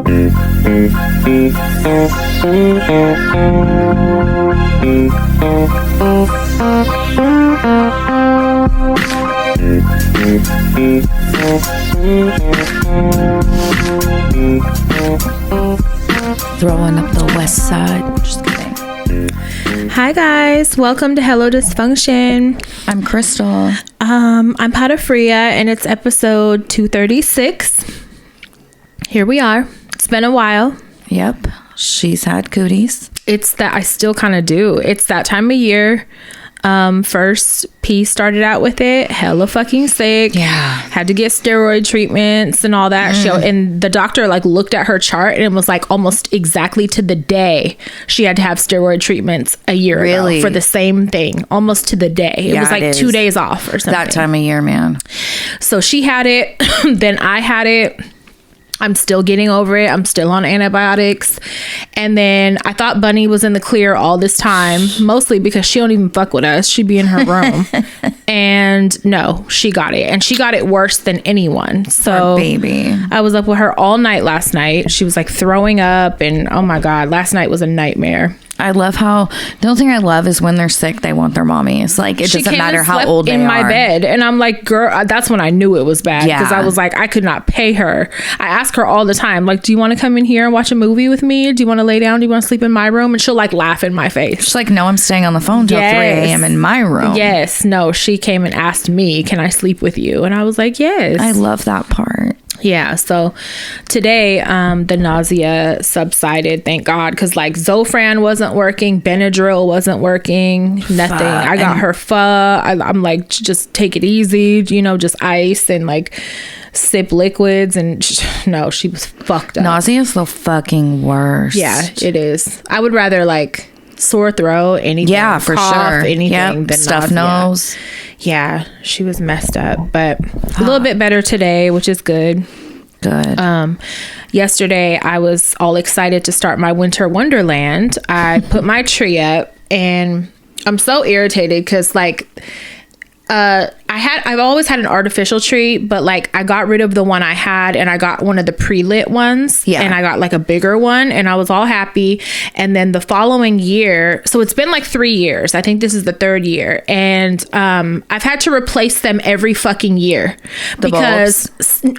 Throwing up the west side. Just kidding. Hi guys, welcome to HelloDysfunction. I'm Crystal. I'm part of Fria and it's episode 236. Here we are. It's been a while. Yep. She's had cooties. It's that I still kind of do. It's that time of year. First P started out with it, hella fucking sick. Yeah. Had to get steroid treatments and all that shit. And the doctor like looked at her chart and it was like almost exactly to the day she had to have steroid treatments a year ago for the same thing, almost to the day. It was like 2 days off or something. That time of year, man. So she had it, then I had it. I'm still getting over it. I'm still on antibiotics. And then I thought Bunny was in the clear all this time, mostly because she don't even fuck with us. She'd be in her room. And no, she got it. And she got it worse than anyone. So poor baby. I was up with her all night last night. She was like throwing up and oh my God, last night was a nightmare. I love how the only thing I love is when they're sick, they want their mommy. It's like it doesn't matter how old they are. In my bed, and I'm like, girl, that's when I knew it was bad because I was like, I could not pay her. I ask her all the time, like, do you want to come in here and watch a movie with me? Do you want to lay down? Do you want to sleep in my room? And she'll like laugh in my face. She's like, no, I'm staying on the phone till 3 a.m. in my room. Yes, no, she came and asked me, can I sleep with you? And I was like, yes. I love that part. Yeah, so today the nausea subsided, thank God, because like Zofran wasn't working, Benadryl wasn't working, nothing. I got her pho. I'm like, just take it easy, you know, just ice and like sip liquids, and no, she was fucked up. Nausea is the fucking worst. Yeah, it is. I would rather like sore throat, anything, yeah, for cough, sure, anything than stuffed nausea. nose. Yeah, she was messed up, but a little bit better today, which is good. Good. Yesterday I was all excited to start my winter wonderland. I put my tree up and I'm so irritated because like I've always had an artificial tree, but like I got rid of the one I had and I got one of the pre-lit ones. Yeah. And I got like a bigger one and I was all happy. And then the following year, so it's been like 3 years. I think this is the third year. And I've had to replace them every fucking year because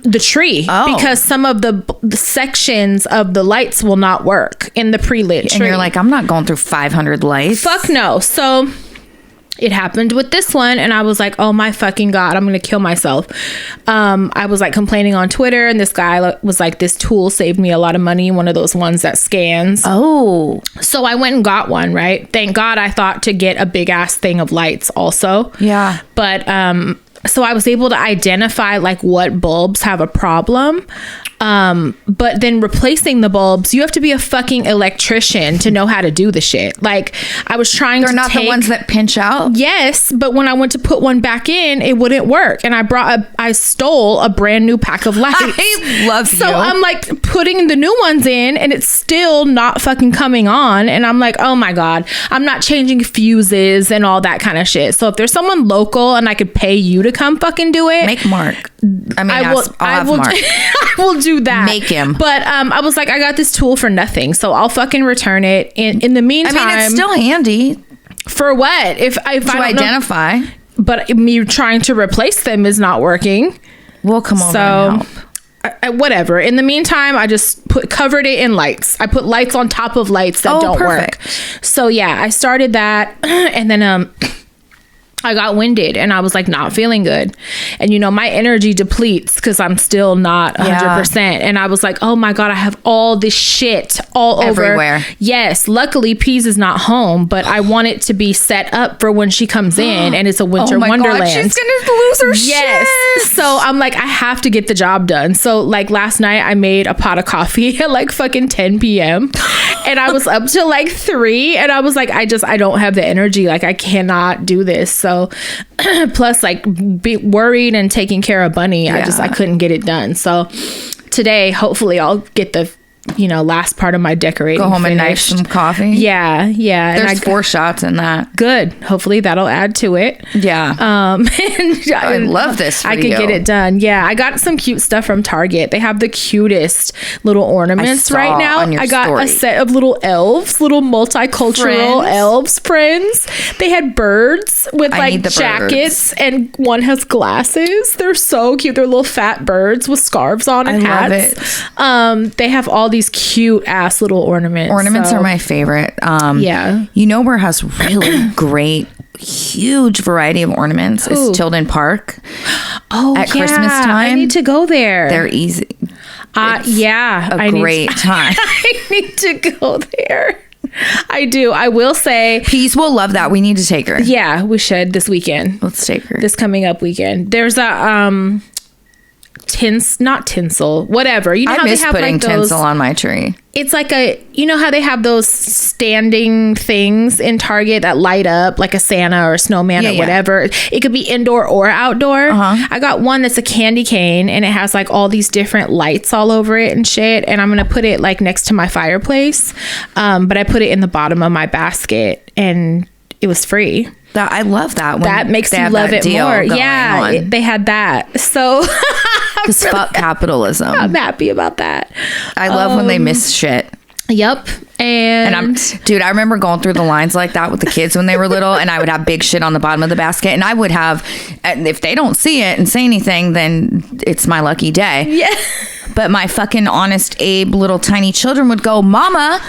the tree, because some of the sections of the lights will not work in the pre-lit tree. And you're like, I'm not going through 500 lights. Fuck no. So it happened with this one and I was like, oh my fucking God, I'm gonna kill myself. I was like complaining on Twitter and this guy was like, this tool saved me a lot of money, one of those ones that scans. Oh. So I went and got one, right? Thank God I thought to get a big ass thing of lights also. Yeah. But so I was able to identify like what bulbs have a problem. But then replacing the bulbs, you have to be a fucking electrician to know how to do the shit. Like I was trying to They're not the ones that pinch out? Yes, but when I went to put one back in, it wouldn't work. And I stole a brand new pack of lights. I love you. So I'm like putting the new ones in and it's still not fucking coming on. And I'm like, oh my God, I'm not changing fuses and all that kind of shit. So if there's someone local and I could pay you to come fucking do it. Make Mark. I mean, I'll have Mark. I will do that. Make him. But I was like, I got this tool for nothing, so I'll fucking return it. In the meantime, I mean, it's still handy. For what? If I don't identify. But me trying to replace them is not working. We'll come over and help. Whatever. In the meantime, I just covered it in lights. I put lights on top of lights that don't work. So yeah, I started that, and then I got winded and I was like not feeling good. And you know, my energy depletes because I'm still not 100%. And I was like, oh my God, I have all this shit all everywhere. Over. Yes. Luckily, Peas is not home, but I want it to be set up for when she comes in and it's a winter wonderland. God, she's going to lose her shit. So I'm like, I have to get the job done. So like last night I made a pot of coffee at like fucking 10 p.m. and I was up till like 3 and I was like, I don't have the energy. Like I cannot do this. So plus like be worried and taking care of Bunny, I couldn't get it done. So today hopefully I'll get the last part of my decorating. Go home and knife some coffee. Yeah. There's 4 shots in that. Good. Hopefully that'll add to it. Yeah. I love this for I could get it done. Yeah. I got some cute stuff from Target. They have the cutest little ornaments right now. I got a set of little elves, little multicultural elves friends. They had birds with jackets, and one has glasses. They're so cute. They're little fat birds with scarves on and hats. Love it. They have all these cute ass little ornaments. Ornaments are my favorite. Yeah. Where has really great, huge variety of ornaments is Tilden Park. At Christmas time. I need to go there. They're easy. A great time. I need to go there. I do. I will say, Peace will love that. We need to take her. Yeah, we should this weekend. Let's take her. This coming up weekend. There's a not tinsel, whatever. I how miss they have putting tinsel on my tree. It's like how they have those standing things in Target that light up like a Santa or a snowman or whatever. It could be indoor or outdoor. I got one that's a candy cane and it has like all these different lights all over it and shit. And I'm going to put it like next to my fireplace. But I put it in the bottom of my basket and it was free. I love that. That makes you love it more. Yeah, they had that. So because fuck capitalism. I'm happy about that. I love when they miss shit. Yep. And I remember going through the lines like that with the kids when they were little, and I would have big shit on the bottom of the basket, and I would have, if they don't see it and say anything, then it's my lucky day. Yeah. But my fucking Honest Abe little tiny children would go, Mama,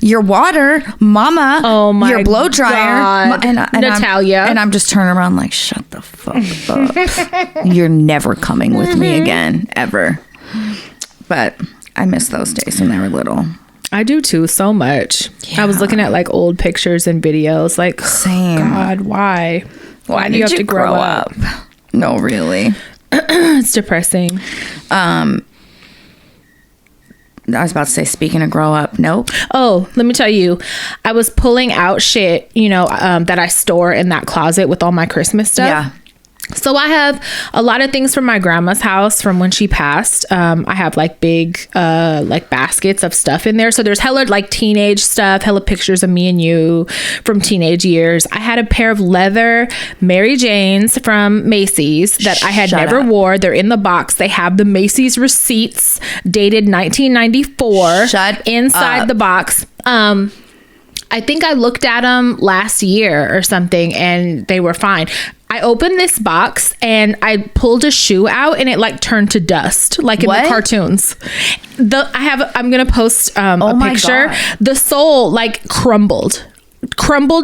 your water, Mama, your blow dryer. And Natalia. I'm just turning around like, shut the fuck up. You're never coming with me again, ever. But I miss those days when they were little. I do too, so much. Yeah. I was looking at like old pictures and videos like, same. God, why? Why do you have to grow up? No, really. It's depressing. I was about to say, speaking of grow up, nope. Oh, let me tell you, I was pulling out shit, that I store in that closet with all my Christmas stuff. Yeah. So I have a lot of things from my grandma's house from when she passed. I have like big like baskets of stuff in there. So there's hella like teenage stuff, hella pictures of me and you from teenage years. I had a pair of leather Mary Janes from Macy's that I had never wore. They're in the box. They have the Macy's receipts dated 1994 inside the box. I think I looked at them last year or something and they were fine. I opened this box and I pulled a shoe out and it like turned to dust, like in the cartoons. I'm gonna post a picture. God. The sole like crumbled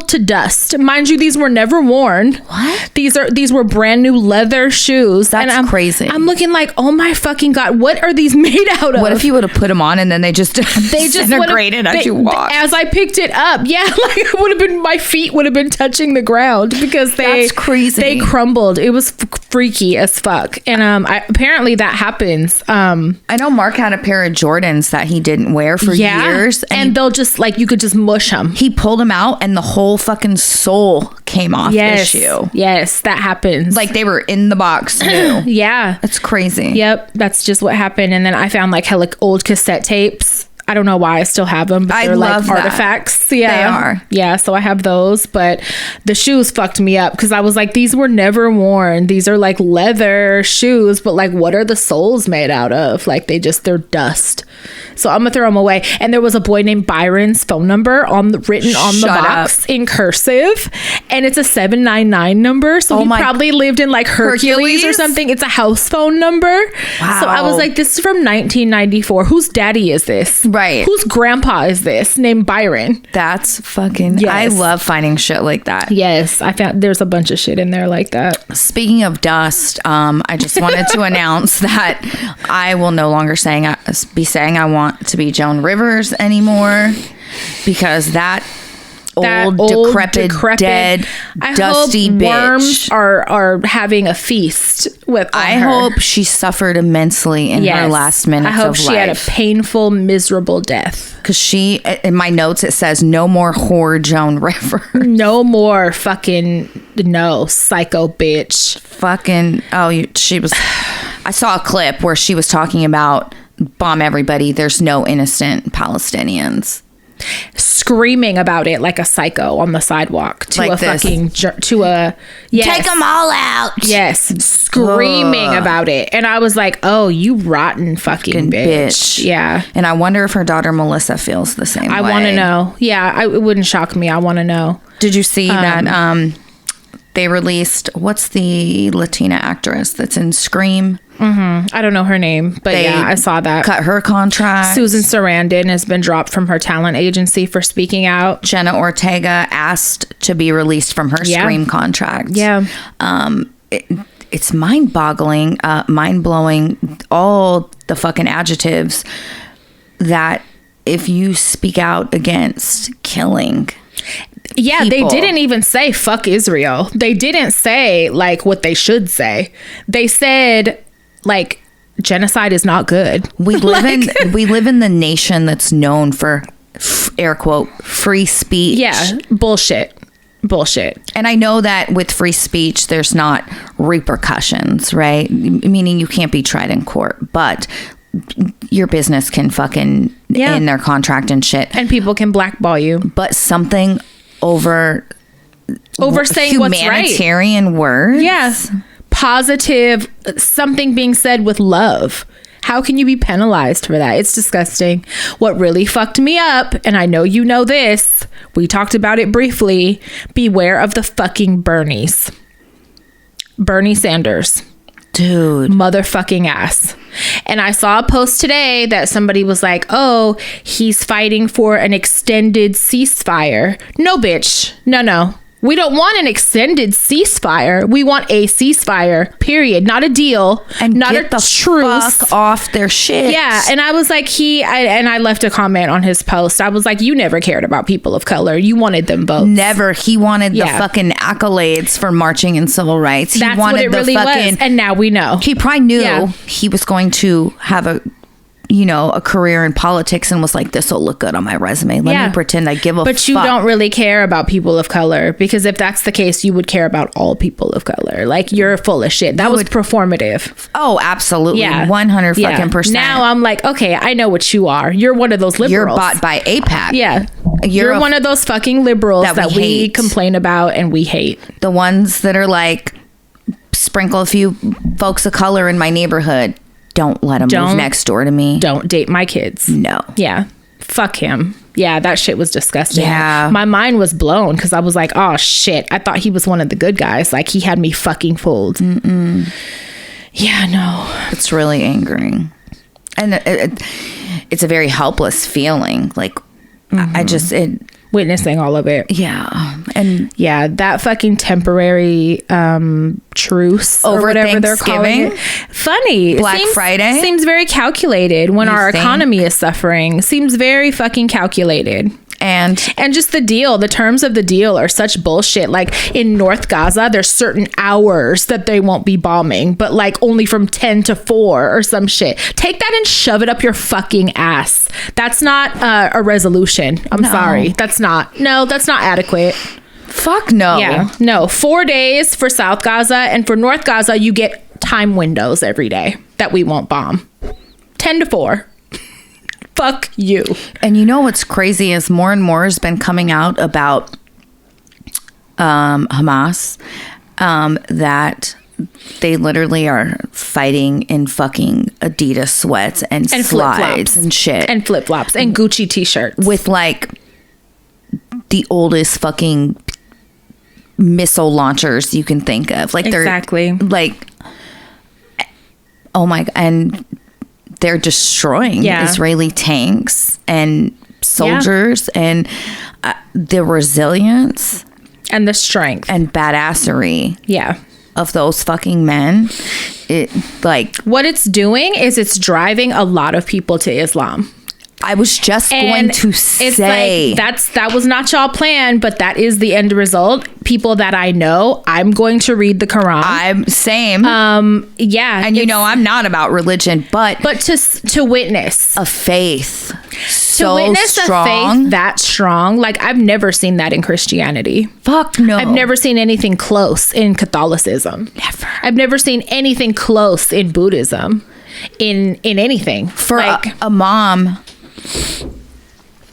to dust. Mind you, these were never worn. What? These were brand new leather shoes. That's crazy. I'm looking like, oh my fucking God, what are these made out of? What if you would have put them on and then they just disintegrated as you walked? As I picked it up, yeah, like it would have been, my feet would have been touching the ground because that's crazy. They crumbled. It was freaky as fuck. And apparently that happens. I know Mark had a pair of Jordans that he didn't wear for years, and they'll just like, you could just mush them. He pulled them out and the whole fucking sole came off the shoe. Yes, that happens. Like they were in the box new. Yeah. That's crazy. Yep, that's just what happened. And then I found like old cassette tapes. I don't know why I still have them, but they're like artifacts. Yeah, they are. Yeah, so I have those, but the shoes fucked me up because I was like, these were never worn. These are like leather shoes, but like, what are the soles made out of? Like they're dust. So I'm gonna throw them away. And there was a boy named Byron's phone number written on the box in cursive, and it's a 799 number. So he probably lived in like Hercules or something. It's a house phone number. Wow. So I was like, this is from 1994. Whose daddy is this? Right. Whose grandpa is this? Named Byron. That's fucking... Yes. I love finding shit like that. Yes. I found there's a bunch of shit in there like that. Speaking of dust, I just wanted to announce that I will no longer be saying I want to be Joan Rivers anymore, because that old decrepit dead dusty bitch. Worms are having a feast with her. I hope she suffered immensely in her last minutes of life. I hope she had a painful, miserable death. Because in my notes it says no more whore Joan River. No more fucking psycho bitch. Fucking she was. I saw a clip where she was talking about bomb everybody. There's no innocent Palestinians. Screaming about it like a psycho on the sidewalk to Like a this. fucking yes. Take them all out. Yes, screaming about it. And I was like, oh, you rotten fucking bitch. Yeah. And I wonder if her daughter Melissa feels the same way. I want to know. Yeah, it wouldn't shock me. I want to know. Did you see that they released, what's the Latina actress that's in Scream? I don't know her name, but yeah, I saw that. Cut her contract. Susan Sarandon has been dropped from her talent agency for speaking out. Jenna Ortega asked to be released from her Scream contract. Yeah. It's mind-boggling, mind-blowing, all the fucking adjectives that if you speak out against killing Yeah, people. they didn't even say fuck Israel. They didn't say like what they should say. They said like genocide is not good. We live in the nation that's known for air quote free speech. Yeah, bullshit. And I know that with free speech there's not repercussions, right? Meaning you can't be tried in court, but your business can fucking in their contract and shit, and people can blackball you. But something over saying what's right. Humanitarian words. Yes. Positive, something being said with love. How can you be penalized for that? It's disgusting. What really fucked me up, and I know you know this, we talked about it briefly, beware of the fucking Bernies. Bernie Sanders. Dude. Motherfucking ass. And I saw a post today that somebody was like, oh, he's fighting for an extended ceasefire. No, bitch. No. We don't want an extended ceasefire. We want a ceasefire, period. Not a deal. And not get a the truce. Fuck off their shit. Yeah. And I was like, I left a comment on his post. I was like, you never cared about people of color. You wanted them both. Never. He wanted the fucking accolades for marching in civil rights. He That's wanted what it really was. And now we know. He probably knew he was going to have a career in politics and was like, this will look good on my resume. Let me pretend I give a fuck. But you don't really care about people of color, because if that's the case, you would care about all people of color. Like, you're full of shit. That was performative. Oh, absolutely. Yeah. 100 fucking percent. Now I'm like, okay, I know what you are. You're one of those liberals. You're bought by APAC. Yeah. You're one of those fucking liberals that we complain about and we hate. The ones that are like, sprinkle a few folks of color in my neighborhood. Don't let him move next door to me. Don't date my kids. No. Yeah. Fuck him. Yeah, that shit was disgusting. Yeah. My mind was blown because I was like, oh shit. I thought he was one of the good guys. Like, he had me fucking fooled. Mm-mm. Yeah, no. It's really angering. And it's a very helpless feeling. Like, I just... witnessing all of it. Yeah. And yeah, that fucking temporary truce over or whatever they're calling it. Funny. Black Friday. Seems very calculated when our economy is suffering. Seems very fucking calculated. And just the terms of the deal are such bullshit. Like, in North Gaza, there's certain hours that they won't be bombing, but like only from 10 to 4 or some shit. Take that and shove it up your fucking ass. That's not a resolution. I'm sorry. That's not adequate. Fuck no. Yeah. No. 4 days for South Gaza, and for North Gaza, you get time windows every day that we won't bomb. 10 to 4. Fuck you. And you know what's crazy is more and more has been coming out about Hamas, that they literally are fighting in fucking Adidas sweats and slides and shit. And flip-flops and Gucci t-shirts. With like the oldest fucking missile launchers you can think of. Like, they're like, oh my God. And they're destroying Israeli tanks and soldiers, and the resilience and the strength and badassery of those fucking men. It, like, what it's doing is it's driving a lot of people to Islam. I was just going to say, like, that was not y'all plan, but that is the end result. People that I know, I'm going to read the Quran. I'm same. Yeah, and I'm not about religion, but to witness a faith to witness strong. A faith that strong, like, I've never seen that in Christianity. Fuck no. I've never seen anything close in Catholicism. Never. I've never seen anything close in Buddhism. in anything. For like a mom,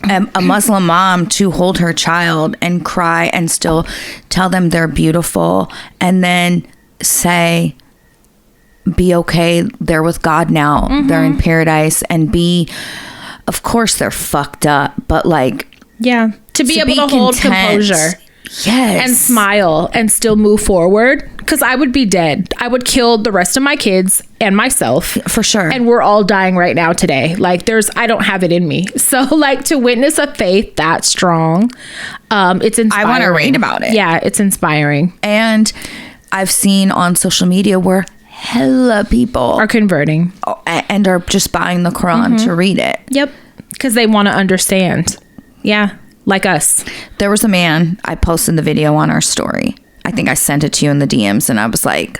a Muslim mom, to hold her child and cry and still tell them they're beautiful, and then say, be okay, they're with God now, they're in paradise, and of course they're fucked up, but like, yeah, to be able to hold composure. Yes. And smile and still move forward. Because I would be dead. I would kill the rest of my kids and myself. For sure. And we're all dying right now today. Like, I don't have it in me. So, like, to witness a faith that strong, it's inspiring. I want to read about it. Yeah, it's inspiring. And I've seen on social media where hella people are converting. And are just buying the Quran to read it. Yep. Because they want to understand. Yeah. Like us. There was a man, I posted the video on our story. I think I sent it to you in the DMs, and I was like,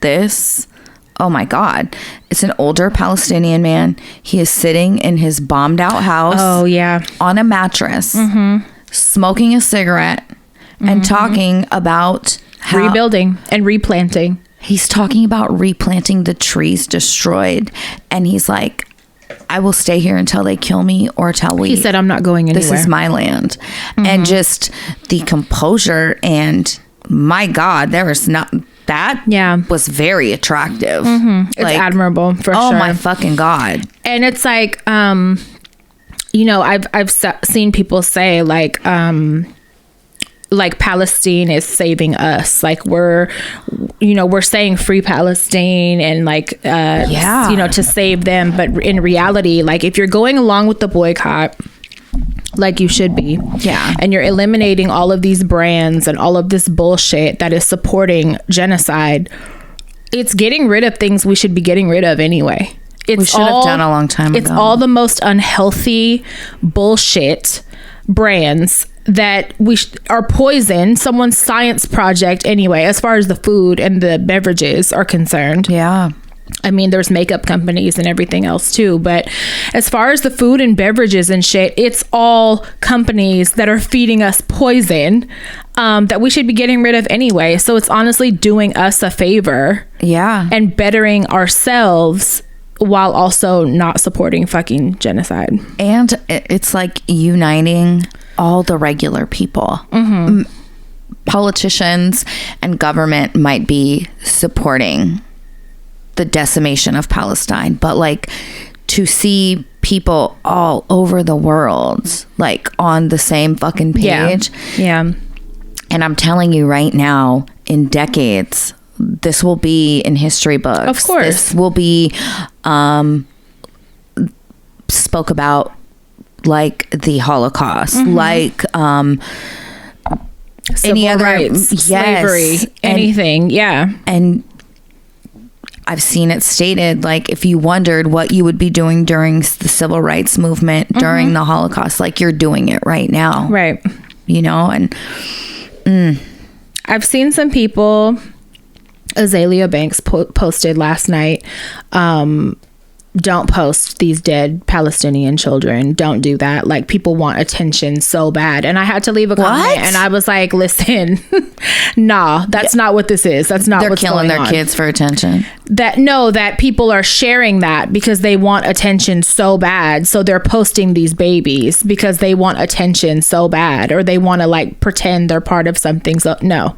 oh my God. It's an older Palestinian man. He is sitting in his bombed out house. Oh, yeah. On a mattress, smoking a cigarette, and talking about rebuilding and replanting. He's talking about replanting the trees destroyed. And he's like, I will stay here until they kill me or till we... He said, I'm not going anywhere. This is my land. And just the composure, and my God, there was not... That was very attractive. It's admirable, for sure. Oh my fucking God. And it's like, you know, I've seen people say like Palestine is saving us. Like we're saying free Palestine and like, you know, to save them. But in reality, like if you're going along with the boycott, like you should be. Yeah. And you're eliminating all of these brands and all of this bullshit that is supporting genocide, it's getting rid of things we should be getting rid of anyway. We should have done a long time ago. It's all the most unhealthy bullshit brands that are poison someone's science project anyway, as far as the food and the beverages are concerned. Yeah. I mean, there's makeup companies and everything else too, but as far as the food and beverages and shit, it's all companies that are feeding us poison that we should be getting rid of anyway. So it's honestly doing us a favor. Yeah. And bettering ourselves while also not supporting fucking genocide. And it's like uniting all the regular people. Politicians and government might be supporting the decimation of Palestine, but like to see people all over the world like on the same fucking page. Yeah. And I'm telling you right now, in decades, this will be in history books. Of course. This will be spoke about like the Holocaust, like any other rights, slavery, anything. And I've seen it stated, like, if you wondered what you would be doing during the civil rights movement, during the Holocaust, like, you're doing it right now. Right. You know, and I've seen some people, Azalea Banks posted last night, don't post these dead Palestinian children. Don't do that. Like, people want attention so bad. And I had to leave a comment, and I was like, listen, nah, that's not what this is. That's not what's going on. They're killing their kids for attention. That people are sharing that because they want attention so bad. So they're posting these babies because they want attention so bad, or they want to like pretend they're part of something. So no.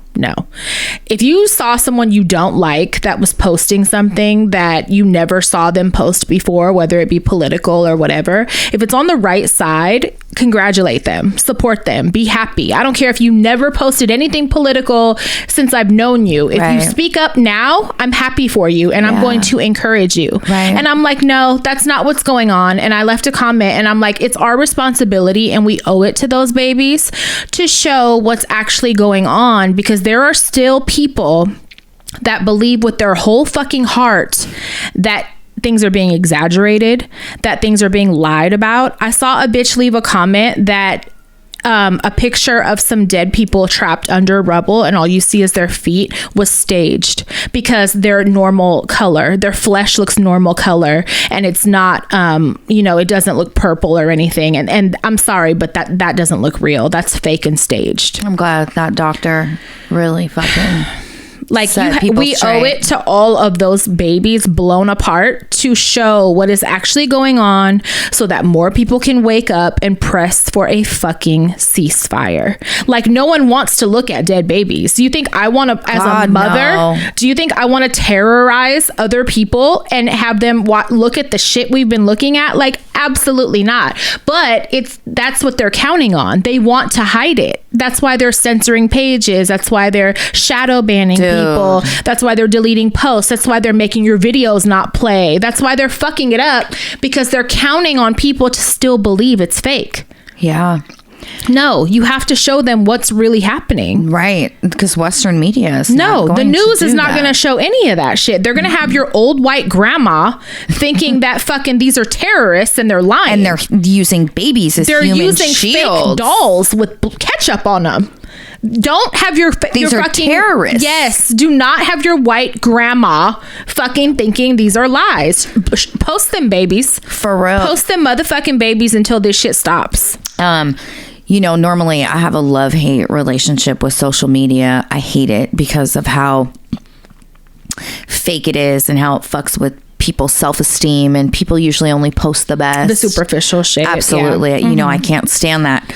If you saw someone you don't like that was posting something that you never saw them post before, whether it be political or whatever, if it's on the right side, congratulate them, support them, be happy. I don't care if you never posted anything political since I've known you. If you speak up now, I'm happy for you, and I'm going to encourage you. And I'm like, no, that's not what's going on. And I left a comment, and I'm like, it's our responsibility, and we owe it to those babies to show what's actually going on, because there are still people that believe with their whole fucking heart that things are being exaggerated, that things are being lied about. I saw a bitch leave a comment that a picture of some dead people trapped under rubble and all you see is their feet was staged because they're normal color. Their flesh looks normal color, and it's not, it doesn't look purple or anything. And I'm sorry, but that doesn't look real. That's fake and staged. I'm glad that doctor really fucking... Like we owe it to all of those babies blown apart to show what is actually going on so that more people can wake up and press for a fucking ceasefire. Like, no one wants to look at dead babies. Do you think I want to, as a mother, do you think I want to terrorize other people and have them look at the shit we've been looking at? Like, absolutely not. But that's what they're counting on. They want to hide it. That's why they're censoring pages. That's why they're shadow banning people. That's why they're deleting posts. That's why they're making your videos not play. That's why they're fucking it up, because they're counting on people to still believe it's fake. Yeah. No, you have to show them what's really happening. Right. Because Western media is the news is not going to show any of that shit. They're going to have your old white grandma thinking that fucking these are terrorists and they're lying. And they're using babies as human shields. They're using fake dolls with ketchup on them. Don't have these are fucking terrorists. Yes, do not have your white grandma fucking thinking these are lies. Post them, babies. For real. Post them motherfucking babies until this shit stops. Normally I have a love-hate relationship with social media. I hate it because of how fake it is and how it fucks with people's self-esteem, and people usually only post the best. The superficial shit. Absolutely. Yeah. I can't stand that.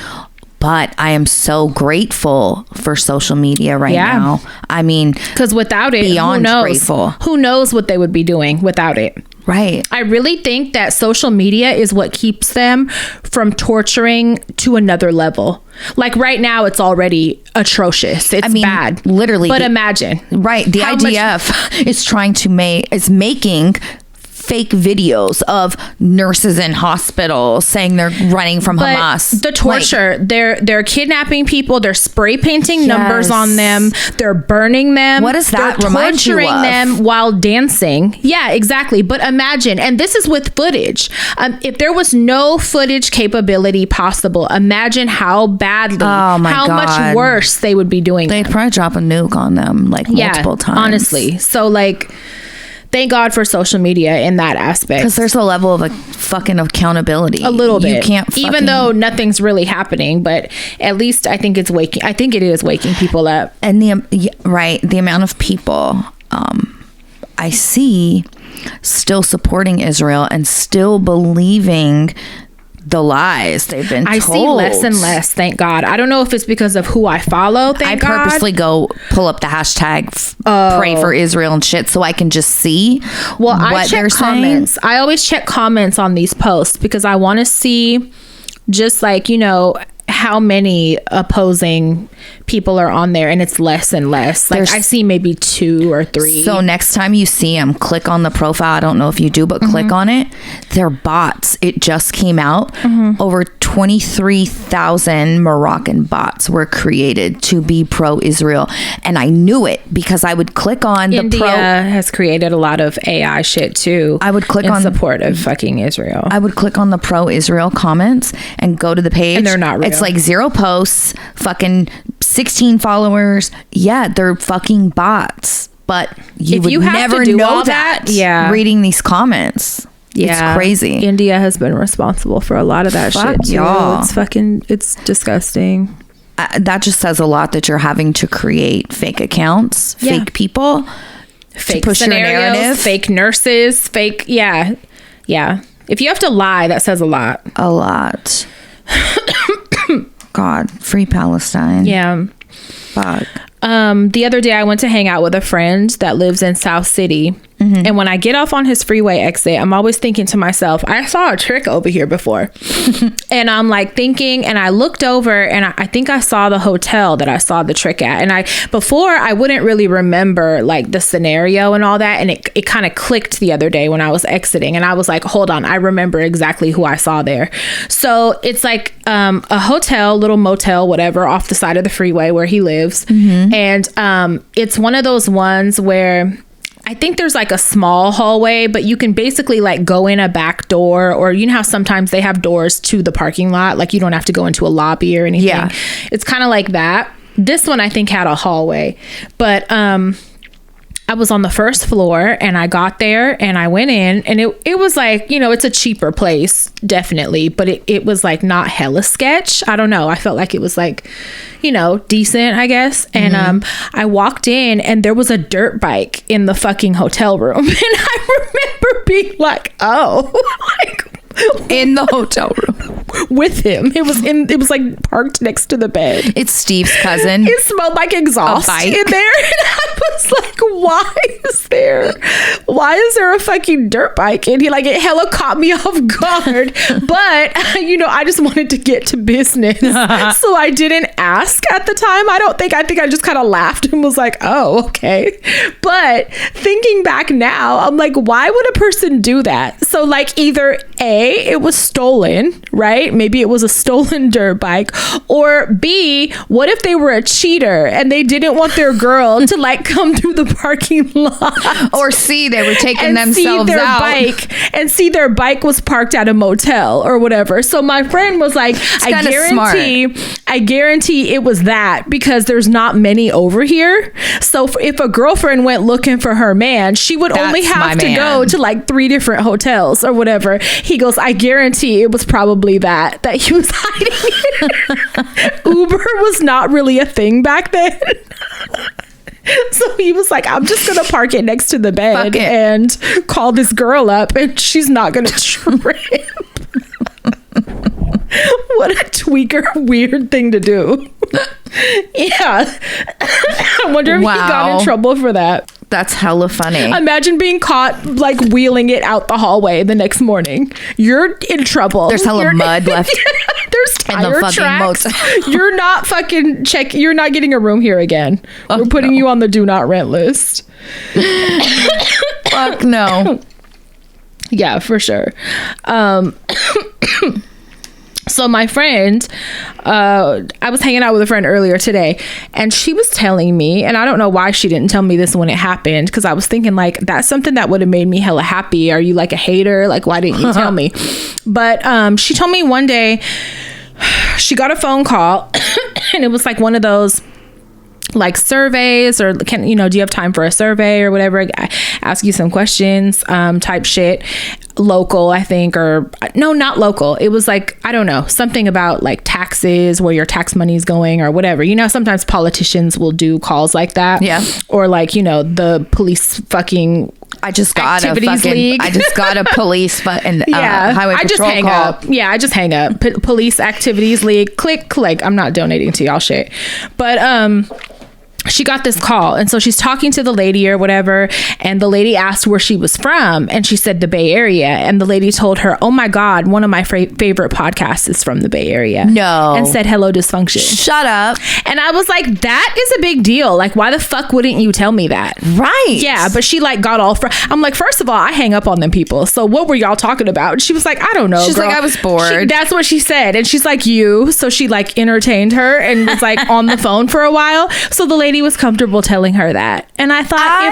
But I am so grateful for social media right now. I mean, because without it, beyond grateful. Who knows what they would be doing without it? Right. I really think that social media is what keeps them from torturing to another level. Like right now, it's already atrocious. It's bad. Literally. But imagine. Right. The IDF is making fake videos of nurses in hospitals saying they're running from Hamas. The torture, they're kidnapping people, they're spray painting numbers on them, they're burning them. What does that remind you of? Torturing them while dancing. Yeah, exactly. But imagine, and this is with footage. If there was no footage capability possible, imagine how badly, how much worse they would be doing. They'd probably drop a nuke on them multiple times. Honestly. So thank God for social media in that aspect. Because there's a level of fucking accountability. A little bit. You can't even though nothing's really happening, but at least I think it is waking people up. And the amount of people I see still supporting Israel and still believing the lies they've been told. I see less and less, thank God. I don't know if it's because of who I follow, thank God. I purposely go pull up the hashtag pray for Israel and shit so I can just see what they're saying. I always check comments on these posts because I want to see just how many opposing people are on there, and it's less and less. I see maybe 2 or 3. So next time you see them, click on the profile. I don't know if you do, but click on it. They're bots. It just came out. Over 23,000 Moroccan bots were created to be pro-Israel, and I knew it because I would click on India has created a lot of AI shit too. I would click on support of fucking Israel. I would click on the pro-Israel comments and go to the page, and they're not real. It's 0 posts, fucking 16 followers. Yeah, they're fucking bots. But you would never know that reading these comments. Yeah, it's crazy. India has been responsible for a lot of that shit too. Y'all. It's disgusting. That just says a lot that you're having to create fake accounts, fake people, fake to push scenarios, your narrative, fake nurses, fake. Yeah. If you have to lie, that says a lot. A lot. God, free Palestine. Yeah. Fuck. The other day I went to hang out with a friend that lives in South City. And when I get off on his freeway exit, I'm always thinking to myself, I saw a trick over here before. And I'm thinking, and I looked over and I think I saw the hotel that I saw the trick at. And before I wouldn't really remember the scenario and all that. And it kind of clicked the other day when I was exiting, and I was like, hold on, I remember exactly who I saw there. So it's a hotel, little motel, whatever, off the side of the freeway where he lives. And it's one of those ones where I think there's a small hallway, but you can basically go in a back door, or you know how sometimes they have doors to the parking lot, you don't have to go into a lobby or anything. It's kind of like that. This one I think had a hallway, but I was on the first floor and I got there and I went in and it was like, you know, it's a cheaper place, definitely, but it was like not hella sketch. I don't know. I felt like it was like, you know, decent, I guess. And I walked in and there was a dirt bike in the fucking hotel room. And I remember being like, oh, like, in the hotel room with him. It was like parked next to the bed. It's Steve's cousin. It smelled like exhaust in there. And I was like, why is there a fucking dirt bike? And it hella caught me off guard. But, you know, I just wanted to get to business. So I didn't ask at the time. I think I just kind of laughed and was like, oh, okay. But thinking back now, I'm like, why would a person do that? So like either A, it was stolen, right? Maybe it was a stolen dirt bike. Or B, what if they were a cheater and they didn't want their girl to like come through the parking lot? Or C, they were taking themselves out. Their bike was parked at a motel or whatever. So my friend was like, I guarantee it was that, because there's not many over here. So if a girlfriend went looking for her man, she would only have to go to like 3 different hotels or whatever. He goes, I guarantee it was probably that he was hiding. Uber was not really a thing back then. So he was like, I'm just gonna park it next to the bed and call this girl up and she's not gonna trip. What a tweaker weird thing to do. Yeah. I wonder if he got in trouble for that. That's hella funny. Imagine being caught like wheeling it out the hallway the next morning. You're in trouble. There's hella mud left. There's tire tracks. You're not fucking you're not getting a room here again. We're putting you on the do not rent list. Fuck no. Yeah, for sure. So my friend, I was hanging out with a friend earlier today and she was telling me, and I don't know why she didn't tell me this when it happened, because I was thinking like, that's something that would have made me hella happy. Are you like a hater? Like, why didn't you tell me? But she told me one day she got a phone call and it was like one of those like surveys, or do you have time for a survey or whatever, I ask you some questions type shit. Local, I think, or no, not local. It was like, I don't know, something about like taxes, where your tax money is going or whatever. Sometimes politicians will do calls like that. Yeah. Or like, the police fucking I just got a police highway patrol call. I just hang up. Police activities league. Click. I'm not donating to y'all shit. But she got this call, and so she's talking to the lady or whatever, and the lady asked where she was from, and she said the Bay Area, and the lady told her, oh my God, one of my favorite podcasts is from the Bay Area. No. And said HelloDysfunction. Shut up. And I was like, that is a big deal. Like, why the fuck wouldn't you tell me that? Right. Yeah, but she like got all I'm like, first of all, I hang up on them people, so what were y'all talking about? And she was like, I don't know, she's girl. Like, I was bored. That's what she said. And she's like, so she like entertained her and was like on the phone for a while. So the lady was comfortable telling her that, and I thought,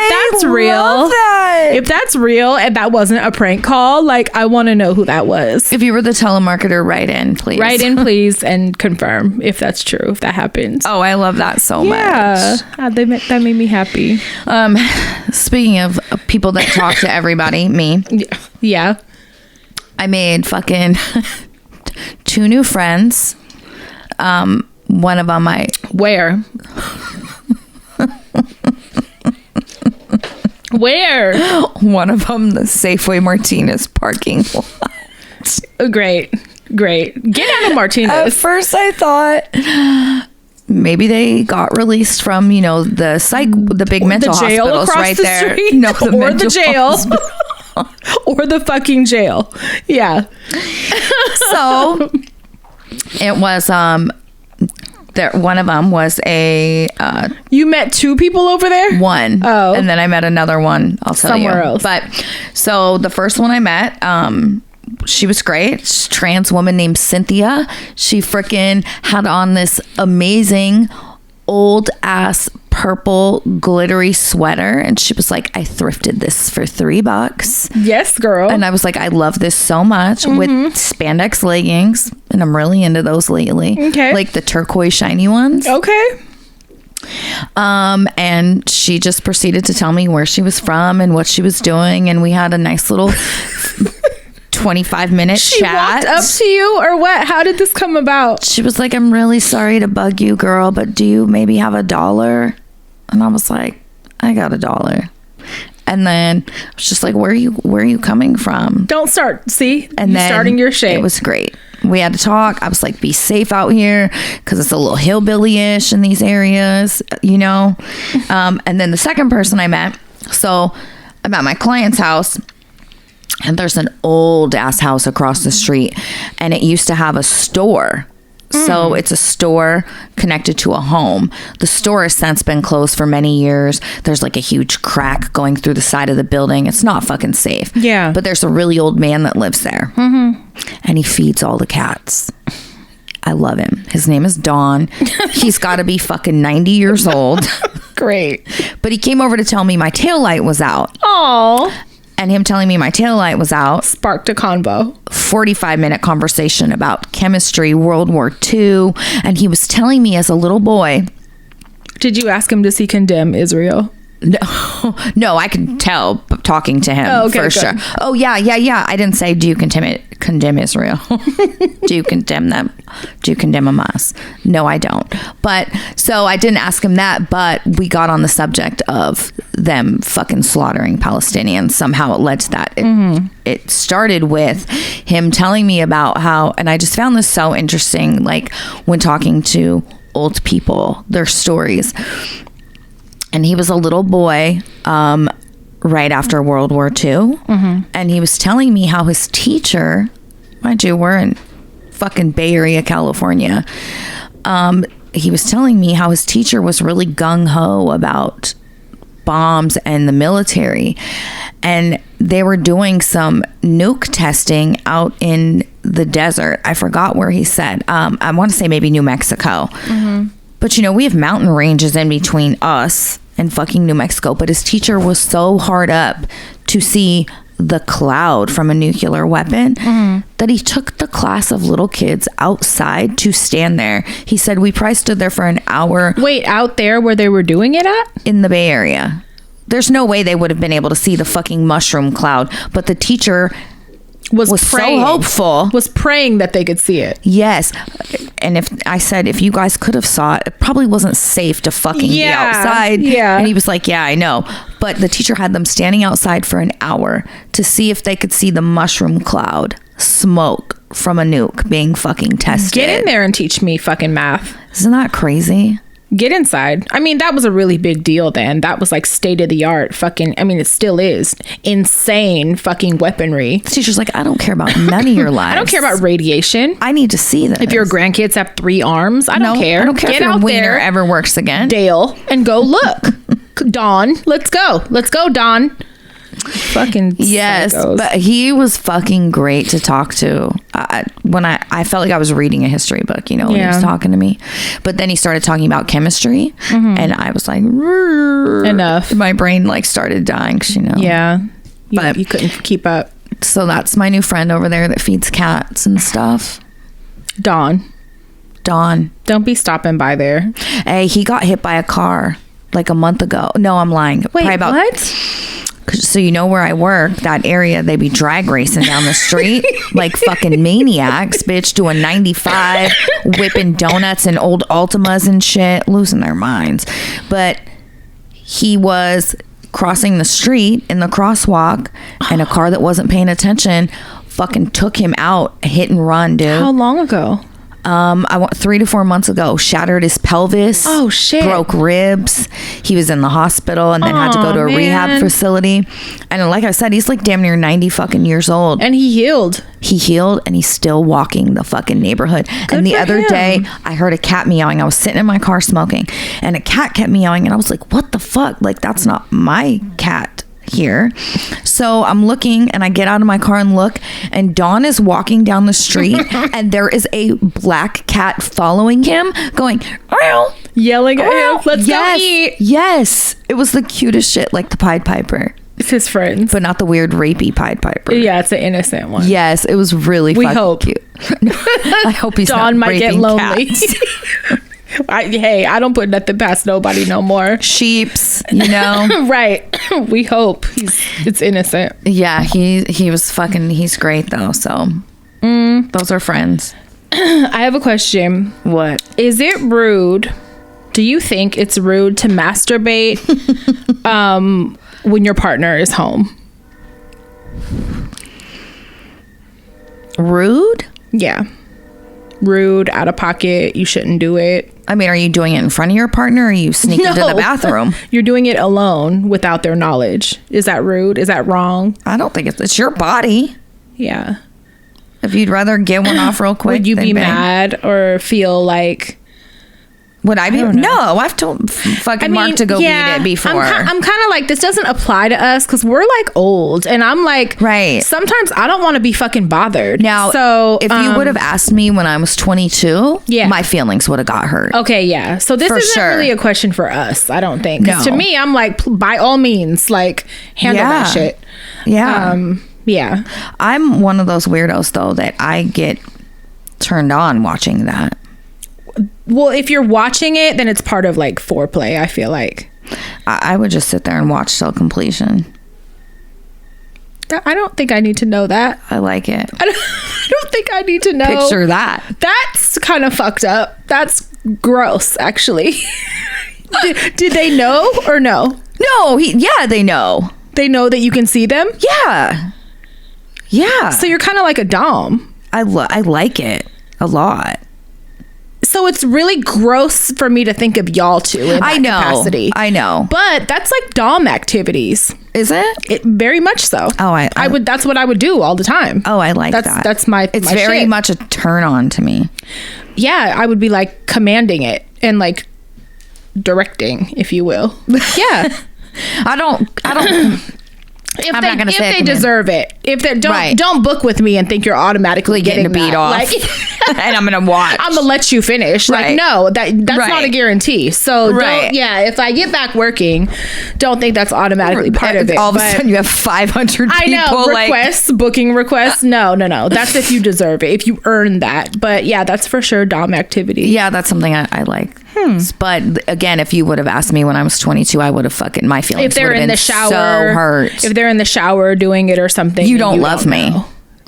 if that's real and that wasn't a prank call, like, I want to know who that was. If you were the telemarketer, write in please and confirm if that's true, if that happens. Oh, I love that so much. That made me happy. Speaking of people that talk to everybody, me. Yeah. I made fucking 2 new friends. One of them Where? One of them, the Safeway Martinez parking lot. Great. Get out of Martinez. At first I thought maybe they got released from, the big mental hospitals right there. Street. No, or the jail. Or the fucking jail. Yeah. So it was one of them was a you met 2 people over there? One. Oh. And then I met another one, I'll tell you. Somewhere else. But so the first one I met, she was great. She's a trans woman named Cynthia. She freaking had on this amazing old ass purple glittery sweater, and she was like, I thrifted this for $3. Yes, girl. And I was like, I love this so much, with spandex leggings, and I'm really into those lately. Okay. Like the turquoise shiny ones. Okay. And she just proceeded to tell me where she was from and what she was doing. And we had a nice little 25-minute She chat. walked up to you or what? How did this come about? She was like, I'm really sorry to bug you, girl, but do you maybe have $1? And I was like, I got $1. And then I was just like, where are you coming from? Don't start. See? And you're then starting your shame. It was great. We had to talk. I was like, be safe out here because it's a little hillbilly-ish in these areas, you know? And then the second person I met, so I'm at my client's house, and there's an old ass house across the street, and it used to have a store. So it's a store connected to a home. The store has since been closed for many years. There's like a huge crack going through the side of the building. It's not fucking safe. Yeah. But there's a really old man that lives there. And he feeds all the cats. I love him. His name is Don. He's got to be fucking 90 years old. Great. But he came over to tell me my taillight was out. Aw. And him telling me my taillight was out Sparked a convo. 45-minute conversation about chemistry, World War II. And he was telling me as a little boy. Did you ask him to see Condemn Israel? No, I can tell talking to him for sure. Oh, yeah. I didn't say, do you condemn Israel? Do you condemn them? Do you condemn Hamas? No, I don't. But so I didn't ask him that, but we got on the subject of them fucking slaughtering Palestinians. Somehow it led to that. It started with him telling me about how, and I just found this so interesting, like when talking to old people, their stories. And he was a little boy right after World War II. And he was telling me how his teacher, mind you, we're in fucking Bay Area, California. He was telling me how his teacher was really gung-ho about bombs and the military. And they were doing some nuke testing out in the desert. I forgot where he said. I want to say maybe New Mexico. But, you know, we have mountain ranges in between us and fucking New Mexico. But his teacher was so hard up to see the cloud from a nuclear weapon that he took the class of little kids outside to stand there. He said we probably stood there for an hour. Wait, out there where they were doing it at? In the Bay Area. There's no way they would have been able to see the fucking mushroom cloud. But the teacher was praying, so hopeful. Was praying that they could see it. Yes. And if you guys could have saw it, it probably wasn't safe to fucking be outside. Yeah. And he was like, yeah, I know. But the teacher had them standing outside for an hour to see if they could see the mushroom cloud smoke from a nuke being fucking tested. Get in there and teach me fucking math. Isn't that crazy? Get inside. I mean, that was a really big deal then. That was like state of the art fucking, I mean, it still is insane fucking weaponry. The teacher's like, I don't care about none of your lives. I don't care about radiation. I need to see this. If your grandkids have 3 arms, I don't care. I don't care if your wiener ever works again. Dale, and go look. Dawn, let's go. Let's go, Dawn. Fucking yes, psychos. But he was fucking great to talk to. When I felt like I was reading a history book, you know, when he was talking to me. But then he started talking about chemistry, and I was like, enough. My brain like started dying, you know. Yeah, but you couldn't keep up. So that's my new friend over there that feeds cats and stuff. Dawn, don't be stopping by there. Hey, he got hit by a car like a month ago. No, I'm lying. Wait, what? So you know where I work, that area, they be drag racing down the street like fucking maniacs, bitch, doing 95, whipping donuts and old Altimas and shit, losing their minds. But he was crossing the street in the crosswalk, and a car that wasn't paying attention fucking took him out, hit and run, dude. How long ago? I went 3 to 4 months ago. Shattered his pelvis. Oh shit! Broke ribs. He was in the hospital and then had to go to a rehab facility. And like I said, he's like damn near 90 fucking years old. And he healed. He healed, and he's still walking the fucking neighborhood. And the other day, I heard a cat meowing. I was sitting in my car smoking, and a cat kept meowing, and I was like, "What the fuck? Like that's not my cat." Here. So I'm looking, and I get out of my car and look, and Dawn is walking down the street and there is a black cat following him going "Ow," yelling at him, let's go eat. Yes, it was the cutest shit, like the Pied Piper. It's his friends, but not the weird rapey Pied Piper. Yeah, it's an innocent one. Yes, it was really we hope cute. I hope he's Dawn not might get lonely. Hey, I don't put nothing past nobody no more. Sheeps, you know. Right. We hope it's innocent. Yeah, he was fucking. He's great though. So those are friends. I have a question. What? Is it rude? Do you think it's rude to masturbate when your partner is home? Rude? Yeah. Rude, out of pocket. You shouldn't do it. I mean, are you doing it in front of your partner, or are you sneaking to the bathroom? You're doing it alone without their knowledge. Is that rude? Is that wrong? I don't think it's your body. Yeah. If you'd rather get one off real quick, would you be mad or feel like? Would I be? No, I've told fucking Mark to go beat it before. I'm kind of like, this doesn't apply to us because we're like old, and I'm like, right. Sometimes I don't want to be fucking bothered. Now, so if you would have asked me when I was 22, my feelings would have got hurt. Okay, yeah. So this isn't really a question for us, I don't think. No. To me, I'm like, by all means, like, handle that shit. Yeah. Yeah. I'm one of those weirdos though that I get turned on watching that. Well, if you're watching it, then it's part of like foreplay, I feel like. I would just sit there and watch till completion. I don't think I need to know that. I like it. I don't think I need to know. Picture that. That's kind of fucked up. That's gross, actually. did they know or no? No, they know. They know that you can see them? Yeah. Yeah. So you're kind of like a dom. I like it a lot. So it's really gross for me to think of y'all two in that capacity. I know. But that's like dom activities. Is it? It very much so. Oh, I would. That's what I would do all the time. Oh, I like that. That's my. It's my very shit. much a turn on to me. Yeah, I would be like commanding it and like directing, if you will. Yeah. I don't. I'm not gonna say if they deserve it. If they don't book with me and think you're automatically getting beat off. Like, and I'm gonna watch. I'm gonna let you finish. Right. Like, no, that's not a guarantee. So if I get back working, don't think that's automatically part of it. All of a sudden you have 500 people. I know, requests, booking requests. No. That's if you deserve it. If you earn that. But yeah, that's for sure dom activity. Yeah, that's something I like. But again, if you would have asked me when I was 22, I would have fucking, my feelings if they're would have in been the shower, so hurt. If they're in the shower doing it or something, you don't love me. Know.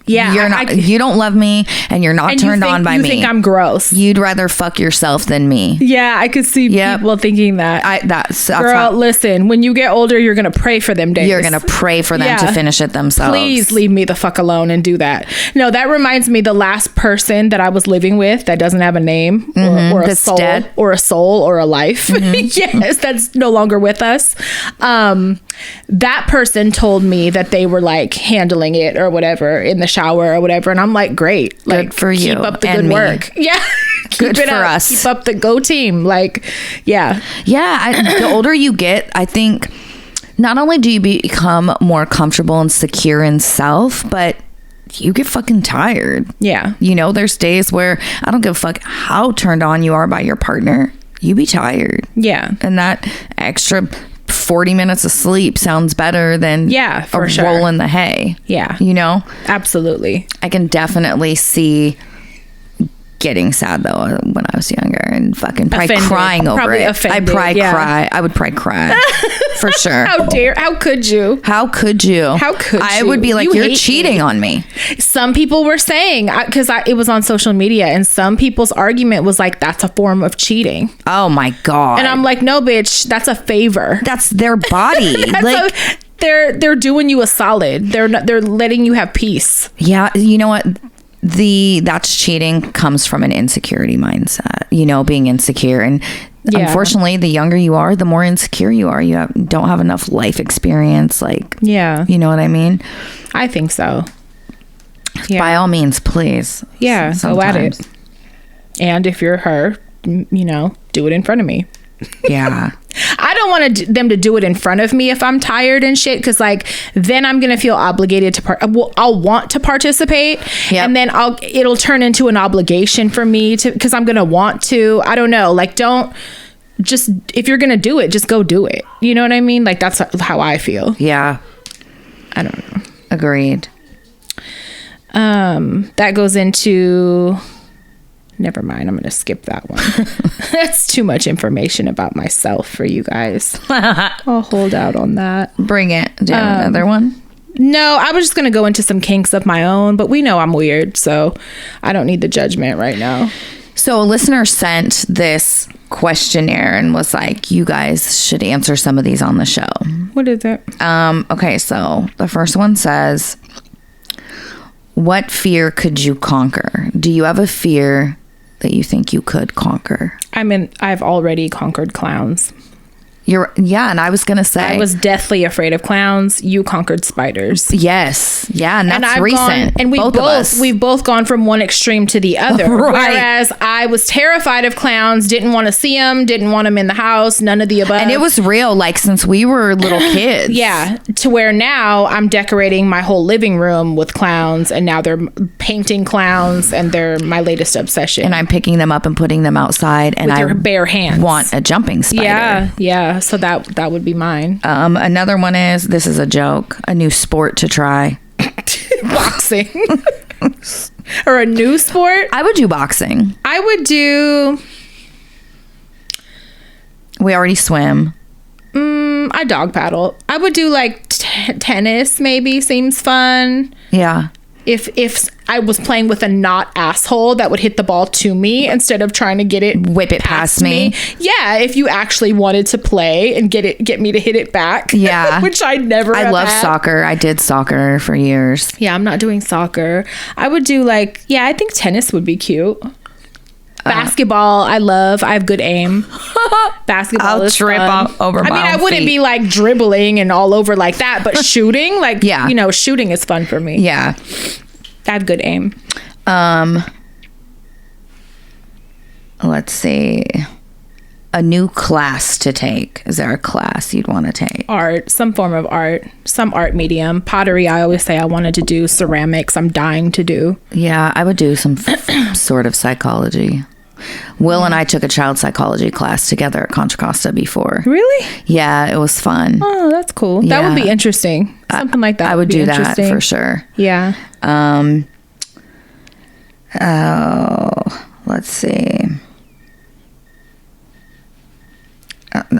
Yeah, you're not. You don't love me, and you're not turned on by me. You think I'm gross. You'd rather fuck yourself than me. Yeah, I could see people thinking that. That's girl. Listen, when you get older, you're gonna pray for them days. You're gonna pray for them to finish it themselves. Please leave me the fuck alone and do that. No, that reminds me. The last person that I was living with that doesn't have a name or a soul dead. Or a soul or a life. Yes, that's no longer with us. That person told me that they were like handling it or whatever in the shower or whatever, and I'm like, great, like, good for you. Keep up the good work. Yeah, good for us. Keep up the go team. Like, yeah. The older you get, I think not only do you become more comfortable and secure in self, but you get fucking tired. Yeah, you know, there's days where I don't give a fuck how turned on you are by your partner. You be tired. Yeah, and that extra 40 minutes of sleep sounds better than roll in the hay. Yeah. You know? Absolutely. I can definitely see getting sad though when I was younger and fucking probably crying over it. Offended, cry. I would probably cry. For sure. How could you? I would be like, you're cheating on me. Some people were saying, because it was on social media, and some people's argument was like, that's a form of cheating. Oh my God. And I'm like, no, bitch, that's a favor. That's their body. They're doing you a solid. They're letting you have peace. Yeah. You know what? That's cheating comes from an insecurity mindset, you know, being insecure. And unfortunately, the younger you are, the more insecure you are. You don't have enough life experience. Like, you know what I mean? I think so. Yeah. By all means, please. Yeah. Go at it. And if you're her, you know, do it in front of me. Yeah. I don't want them to do it in front of me if I'm tired and shit, because like then I'm gonna feel obligated to I'll want to participate, and then it'll turn into an obligation for me to, because I'm gonna want to. I don't know, like, don't just, if you're gonna do it, just go do it. You know what I mean? Like, that's how I feel. Yeah. I don't know. Agreed. That goes into Never mind. I'm going to skip that one. That's too much information about myself for you guys. I'll hold out on that. Bring it. Do you have another one? No, I was just going to go into some kinks of my own, but we know I'm weird, so I don't need the judgment right now. So a listener sent this questionnaire and was like, you guys should answer some of these on the show. What is it? Okay, so the first one says, what fear could you conquer? Do you have a fear that you think you could conquer? I've already conquered clowns. And I was gonna say I was deathly afraid of clowns. You conquered spiders. Yes, yeah, and that's recent. And we've both gone from one extreme to the other. Right. Whereas I was terrified of clowns, didn't want to see them, didn't want them in the house, none of the above. And it was real, like since we were little kids. Yeah, to where now I'm decorating my whole living room with clowns, and now they're painting clowns, and they're my latest obsession. And I'm picking them up and putting them outside, and with your bare hands. Want a jumping spider. Yeah. So that would be mine. Another one is, this is a joke, a new sport to try. Boxing. Or a new sport? I would do boxing. I would do... We already swim. I dog paddle. I would do like tennis maybe, seems fun. Yeah. If I was playing with a not asshole that would hit the ball to me instead of trying to whip it past me. Yeah, if you actually wanted to play and get me to hit it back. Yeah. Which I never I love soccer. I did soccer for years. Yeah, I'm not doing soccer. I would do I think tennis would be cute. Basketball, I love. I have good aim. Basketball is trip fun. over my I wouldn't be like dribbling and all over like that, but shooting, shooting is fun for me. Yeah. I have good aim. Let's see. A new class to take. Is there a class you'd want to take? Art, some form of art, some art medium. Pottery, I always say I wanted to do. Ceramics, I'm dying to do. Yeah, I would do some sort of psychology. Will and I took a child psychology class together at Contra Costa before. Really? Yeah, it was fun. Oh, that's cool. Yeah. That would be interesting. Something like that. I would do that for sure. Yeah. Let's see.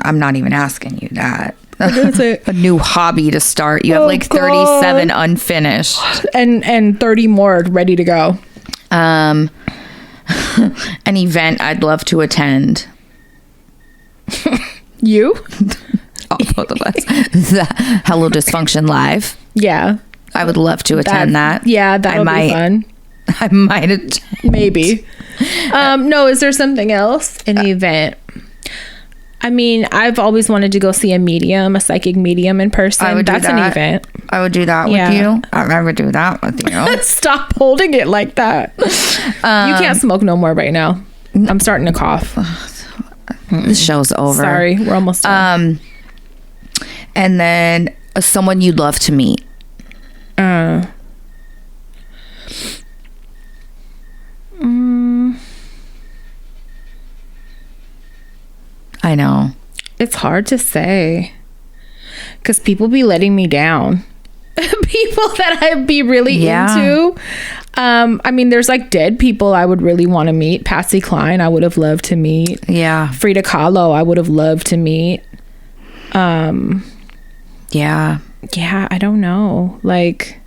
I'm not even asking you that. What is it? A new hobby to start. You have 37 unfinished. And 30 more ready to go. An event I'd love to attend. You? Both of us. The HelloDysfunction Live. Yeah. I would love to attend that. Yeah, that would be fun. I might attend. Maybe. No, is there something else in the event? I mean, I've always wanted to go see a psychic medium in person. That's an event. I would do that with you. I would do that with you. Stop holding it like that. You can't smoke no more right now. I'm starting to cough. The show's over. Sorry, we're almost done. And then someone you'd love to meet. I know. It's hard to say because people be letting me down. People that I'd be really into. I mean, there's like dead people I would really want to meet. Patsy Cline, I would have loved to meet. Yeah. Frida Kahlo, I would have loved to meet. Yeah, I don't know. Like,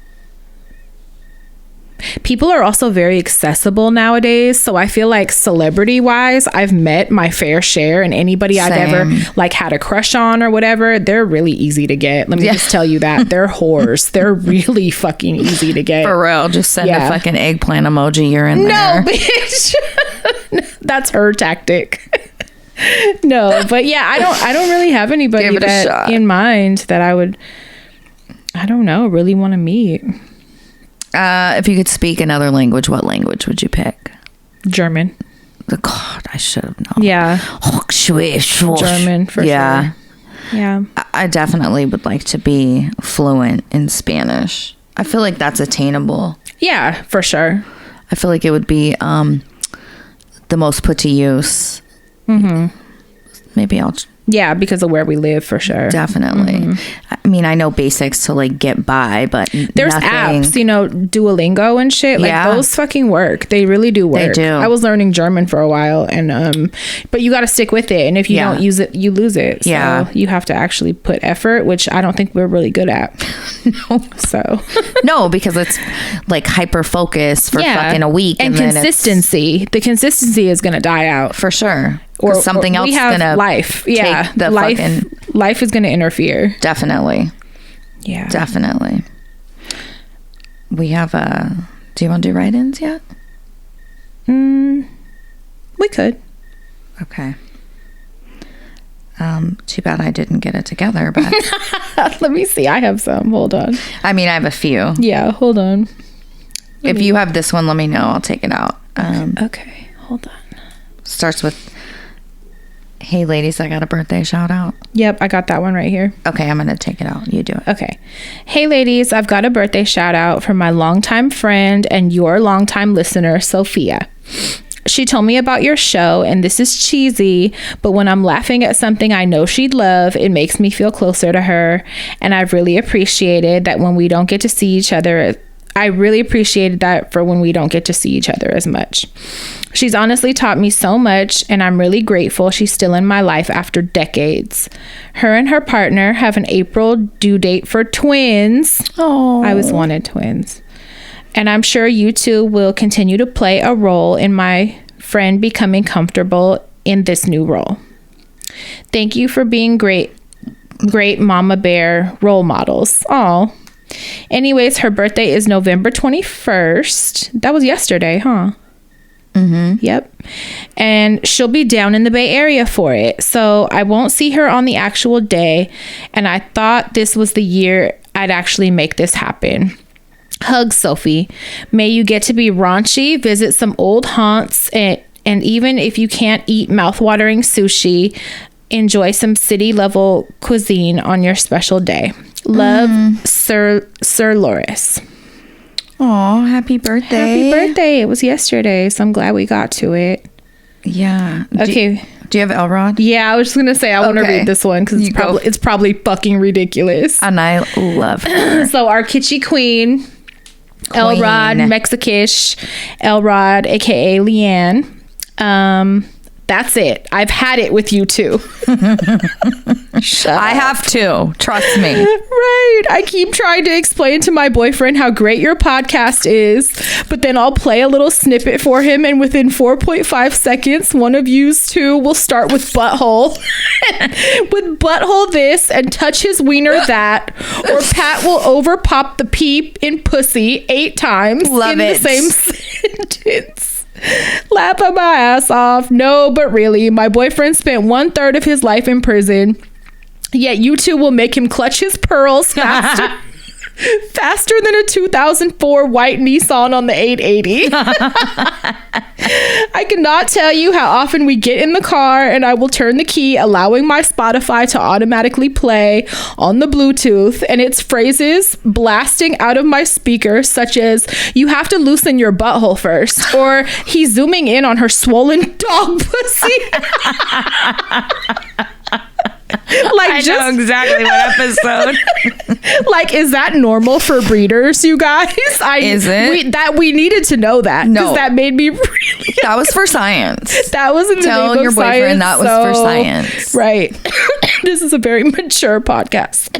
people are also very accessible nowadays, so I feel like celebrity wise I've met my fair share, and anybody I've ever like had a crush on or whatever, they're really easy to get. Let me just tell you that. They're whores. They're really fucking easy to get. For real. Just send a fucking eggplant emoji, you're in there. No, bitch. That's her tactic. No, but yeah, I don't really have anybody in mind that I would, I don't know, really want to meet. If you could speak another language, what language would you pick? German. God, I should have known. Yeah. German for sure. Yeah. I definitely would like to be fluent in Spanish. I feel like that's attainable. Yeah, for sure. I feel like it would be the most put to use. Mm-hmm. Maybe I'll Yeah, because of where we live, for sure. Definitely. I mean, I know basics to like get by, but there's apps, you know, Duolingo and shit. Like those fucking work. They really do work. They do. I was learning German for a while, and but you got to stick with it. And if you don't use it, you lose it. So you have to actually put effort, which I don't think we're really good at. No. So no, because it's like hyper focus for fucking a week, and consistency. The consistency is gonna die out for sure. Or something else gonna life. Yeah, take the life is gonna interfere. Definitely. Yeah, definitely. We have do you want to do write-ins yet? We could. Okay. Too bad I didn't get it together, but let me see. I have some. Hold on. I mean, I have a few. Yeah, hold on. If you have this one, let me know. I'll take it out. Okay, hold on. Starts with, "Hey ladies, I got a birthday shout out." Yep, I got that one right here. Okay, I'm gonna take it out. You do it. Okay. "Hey ladies, I've got a birthday shout out from my longtime friend and your longtime listener, Sophia. She told me about your show, and this is cheesy, but when I'm laughing at something I know she'd love, it makes me feel closer to her, and I've really appreciated that when we don't get to see each other. I really appreciated that for when we don't get to see each other as much. She's honestly taught me so much, and I'm really grateful she's still in my life after decades. Her and her partner have an April due date for twins." Oh, I always wanted twins. "And I'm sure you two will continue to play a role in my friend becoming comfortable in this new role. Thank you for being great mama bear role models." Oh. Anyways, her birthday is November 21st. That was yesterday, huh? Yep. "And she'll be down in the Bay Area for it, so I won't see her on the actual day, and I thought this was the year I'd actually make this happen. Hugs, Sophie. May you get to be raunchy, visit some old haunts, and even if you can't eat mouthwatering sushi, enjoy some city-level cuisine on your special day. Love, Sir Loris." Oh, happy birthday. Happy birthday. It was yesterday, so I'm glad we got to it. Yeah. Okay. Do you have Elrod? Yeah, I was just going to say, I want to read this one because it's probably fucking ridiculous. And I love her. So our kitschy queen, Elrod, Mexikish, Elrod, aka Leanne. That's it. I've had it with you too. I have too. Trust me. Right. I keep trying to explain to my boyfriend how great your podcast is, but then I'll play a little snippet for him, and within 4.5 seconds, one of yous two will start with butthole. With butthole this and touch his wiener that, or Pat will over pop the peep in pussy 8 times the same sentence. Laughing my ass off. No, but really, my boyfriend spent 1/3 of his life in prison, yet you two will make him clutch his pearls faster than a 2004 white Nissan on the 880. I cannot tell you how often we get in the car and I will turn the key, allowing my Spotify to automatically play on the Bluetooth, and its phrases blasting out of my speaker, such as, "You have to loosen your butthole first," or "He's zooming in on her swollen dog pussy." Like, I know exactly what episode. Like, is that normal for breeders, you guys? Is it? We needed to know that. No, because that made me really. That was for science. That was in the Tell name your of boyfriend science, that was for science. Right. This is a very mature podcast.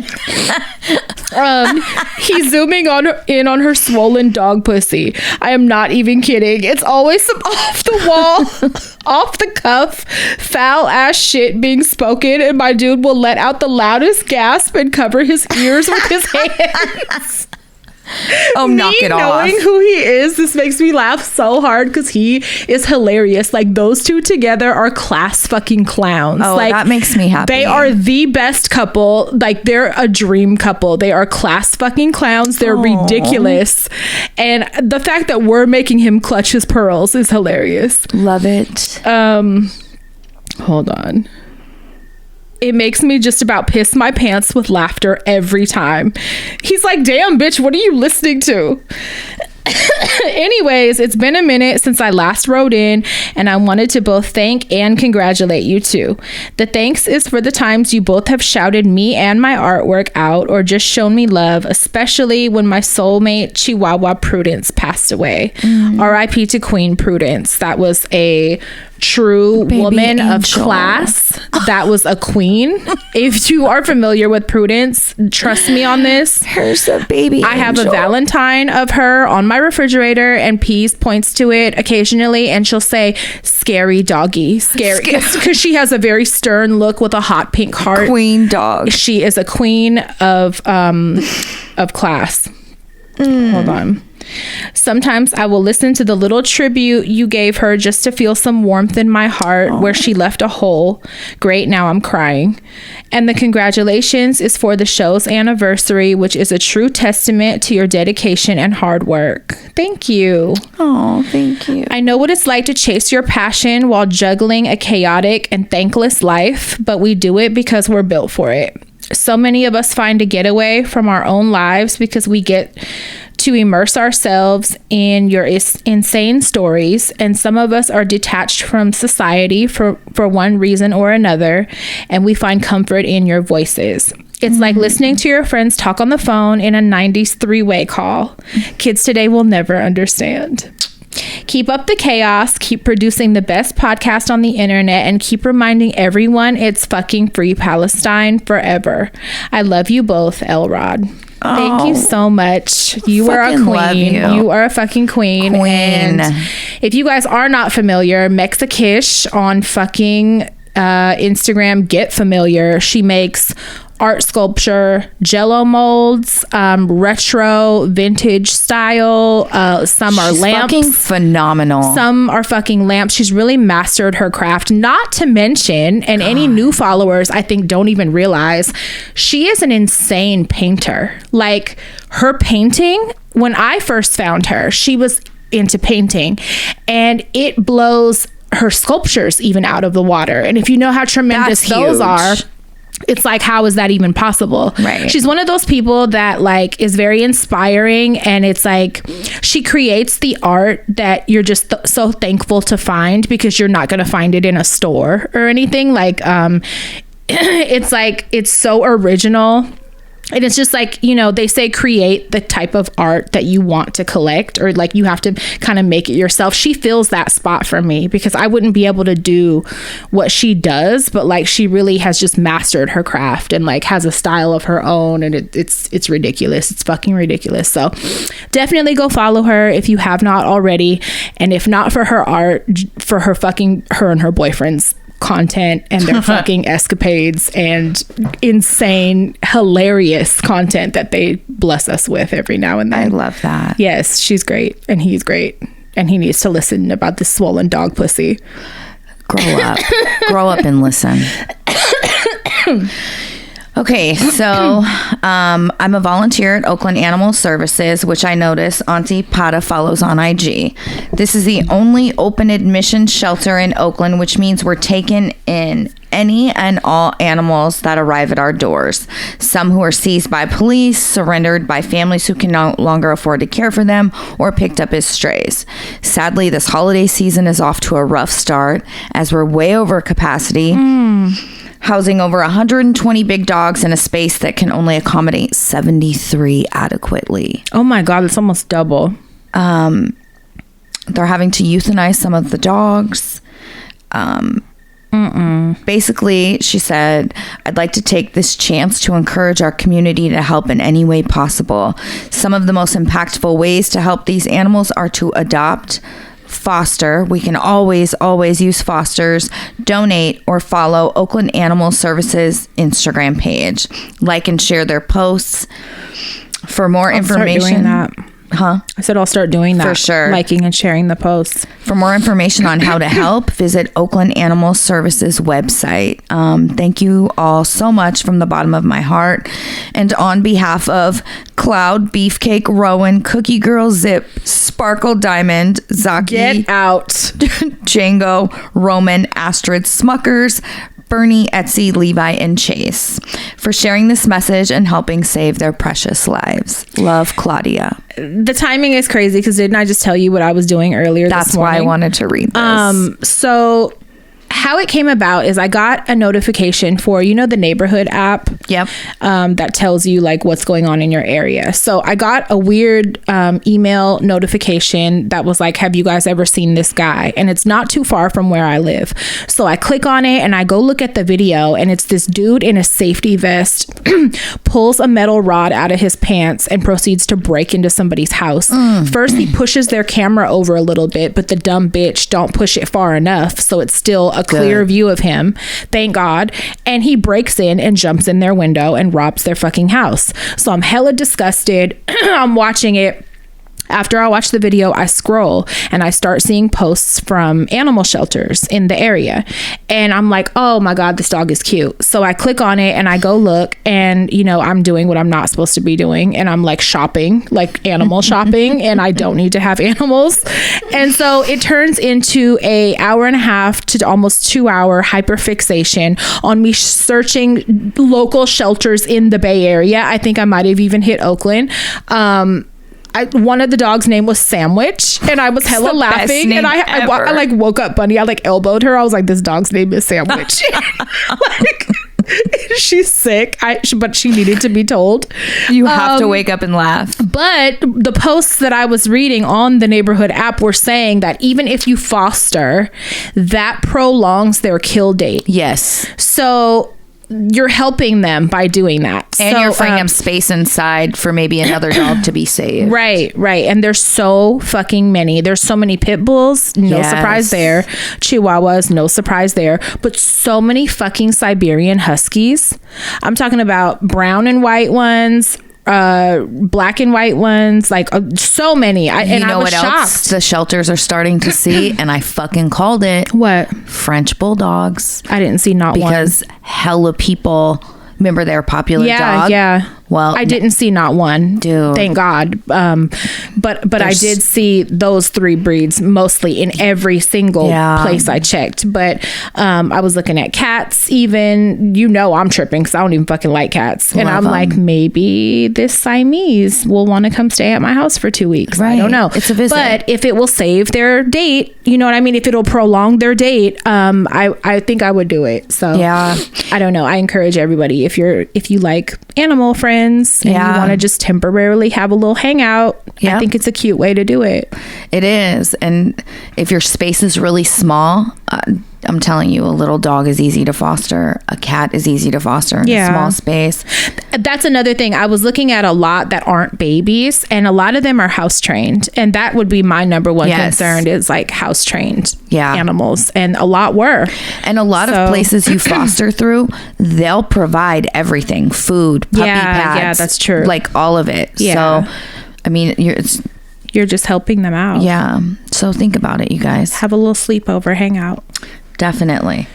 He's zooming in on her swollen dog pussy. I am not even kidding. It's always some off the wall, off the cuff, foul ass shit being spoken, and my dude will let out the loudest gasp and cover his ears with his hands. Oh, knock it off. Knowing who he is, this makes me laugh so hard because he is hilarious. Like, those two together are class fucking clowns. Oh, like, that makes me happy. They are the best couple. Like, they're a dream couple. They are class fucking clowns. They're ridiculous. And the fact that we're making him clutch his pearls is hilarious. Love it. Hold on. It makes me just about piss my pants with laughter every time. He's like, "Damn, bitch, what are you listening to?" Anyways, it's been a minute since I last wrote in, and I wanted to both thank and congratulate you two. The thanks is for the times you both have shouted me and my artwork out or just shown me love, especially when my soulmate Chihuahua Prudence passed away. R.I.P. to Queen Prudence. That was a true woman of class. That was a queen. If you are familiar with Prudence, trust me on this. Here's a baby I have a Valentine of her on my refrigerator, and Peace points to it occasionally, and she'll say, "Scary doggy, scary," because she has a very stern look with a hot pink heart. Queen dog. She is a queen of class. Hold on. Sometimes I will listen to the little tribute you gave her just to feel some warmth in my heart where she left a hole. Great, now I'm crying. And the congratulations is for the show's anniversary, which is a true testament to your dedication and hard work. Thank you. Oh, thank you. I know what it's like to chase your passion while juggling a chaotic and thankless life, but we do it because we're built for it. So many of us find a getaway from our own lives because we get to immerse ourselves in your insane stories, and some of us are detached from society for one reason or another, and we find comfort in your voices. It's like listening to your friends talk on the phone in a 90s three-way call. Kids today will never understand. Keep up the chaos, keep producing the best podcast on the internet, and keep reminding everyone it's fucking free Palestine forever. I love you both, Elrod. Thank you so much. You are a queen. You are a fucking queen. And if you guys are not familiar, Mexikish on fucking Instagram, get familiar. She makes art sculpture, jello molds, retro vintage style. Some are lamps. Fucking phenomenal. Some are fucking lamps. She's really mastered her craft. Not to mention, and any new followers I think don't even realize, she is an insane painter. Like her painting, when I first found her, she was into painting, and it blows her sculptures even out of the water. And if you know how tremendous those are, it's like, how is that even possible? Right. She's one of those people that like is very inspiring, and it's like she creates the art that you're just so thankful to find, because you're not going to find it in a store or anything. Like it's like, it's so original. And it's just like, you know, they say create the type of art that you want to collect, or like you have to kind of make it yourself. She fills that spot for me, because I wouldn't be able to do what she does, but like she really has just mastered her craft and like has a style of her own, and it's ridiculous. It's fucking ridiculous. So definitely go follow her if you have not already. And if not for her art, for her and her boyfriend's content and their fucking escapades and insane hilarious content that they bless us with every now and then. I love that. Yes, she's great, and he's great, and he needs to listen about this swollen dog pussy. Grow up and listen. Okay, so I'm a volunteer at Oakland Animal Services, which I notice Auntie Pata follows on IG. This is the only open admission shelter in Oakland, which means we're taking in any and all animals that arrive at our doors. Some who are seized by police, surrendered by families who can no longer afford to care for them, or picked up as strays. Sadly, this holiday season is off to a rough start as we're way over capacity. Housing over 120 big dogs in a space that can only accommodate 73 adequately. Oh my God, it's almost double. They're having to euthanize some of the dogs. Basically, she said, I'd like to take this chance to encourage our community to help in any way possible. Some of the most impactful ways to help these animals are to adopt, foster. We can always use fosters, donate, or follow Oakland Animal Services Instagram page. Like and share their posts. For more information, start doing that. I said I'll start doing that. For sure. Liking and sharing the posts. For more information on how to help, visit Oakland Animal Services website. Thank you all so much from the bottom of my heart. And on behalf of Cloud, Beefcake, Rowan, Cookie Girl, Zip, Sparkle Diamond, Zaki, Get out, Django, Roman, Astrid, Smuckers, Bernie, Etsy, Levi, and Chase for sharing this message and helping save their precious lives. Love, Claudia. The timing is crazy because didn't I just tell you what I was doing earlier That's this morning? why I wanted to read this. So how it came about is I got a notification for, the neighborhood app. Yep. That tells you like what's going on in your area. So I got a weird email notification that was like, have you guys ever seen this guy? And it's not too far from where I live. So I click on it and I go look at the video, and it's this dude in a safety vest pulls a metal rod out of his pants and proceeds to break into somebody's house. First, he pushes their camera over a little bit, but the dumb bitch don't push it far enough. So it's still a clear view of him, thank God. And he breaks in and jumps in their window and robs their fucking house. So I'm hella disgusted. I'm watching it. After I watch the video, I scroll and I start seeing posts from animal shelters in the area. And I'm like, oh my God, this dog is cute. So I click on it and I go look, and, I'm doing what I'm not supposed to be doing. And I'm like shopping, like animal shopping, and I don't need to have animals. And so it turns into a 1.5 to almost 2 hour hyperfixation on me searching local shelters in the Bay Area. I think I might have even hit Oakland. One of the dogs' name was Sandwich, and I was hella laughing, and I like woke up Bunny. I like elbowed her. I was like, this dog's name is Sandwich. Like, she's sick, but she needed to be told. You have to wake up and laugh. But the posts that I was reading on the neighborhood app were saying that even if you foster, that prolongs their kill date. Yes. So you're helping them by doing that. And you're freeing up space inside for maybe another dog to be saved. Right. And there's so fucking many. There's so many pit bulls. No surprise there. Chihuahuas. No surprise there. But so many fucking Siberian Huskies. I'm talking about brown and white ones, black and white ones, like so many. I was shocked. Else the shelters are starting to see, and I fucking called it. What? French bulldogs. I didn't see one. Because hella people, remember their popular dog? Yeah. Well, I didn't see not one. Dude. Thank God. But I did see those 3 breeds mostly in every single place I checked. But I was looking at cats even. I'm tripping because I don't even fucking like cats. And I'm like, maybe this Siamese will want to come stay at my house for 2 weeks. Right. I don't know. It's a visit. But if it will save their date, you know what I mean? If it'll prolong their date, I think I would do it. So yeah, I don't know. I encourage everybody, if you like animal friends and you want to just temporarily have a little hangout, I think it's a cute way to do it. It is. And if your space is really small, I'm telling you, a little dog is easy to foster. A cat is easy to foster in a small space. That's another thing. I was looking at a lot that aren't babies, and a lot of them are house trained. And that would be my number one concern, is like house trained animals. And a lot were. And a lot of places you foster through, they'll provide everything. Food, puppy pads. Yeah, that's true. Like all of it. Yeah. So, I mean, you're just helping them out. Yeah. So think about it, you guys. Have a little sleepover, hang out. Definitely.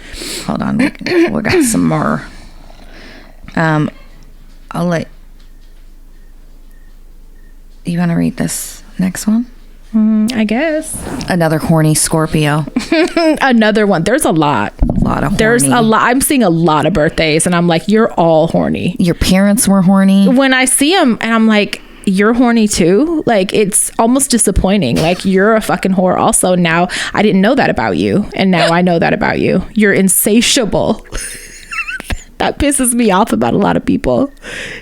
Hold on. We got some more. I'll let you want to read this next one? I guess. Another horny Scorpio. Another one. There's a lot. A lot of horny. There's a lot. I'm seeing a lot of birthdays, and I'm like, you're all horny. Your parents were horny. When I see them, and I'm like, you're horny too. Like, it's almost disappointing. Like, you're a fucking whore also. Now I didn't know that about you, and now I know that about you. You're insatiable. That pisses me off about a lot of people.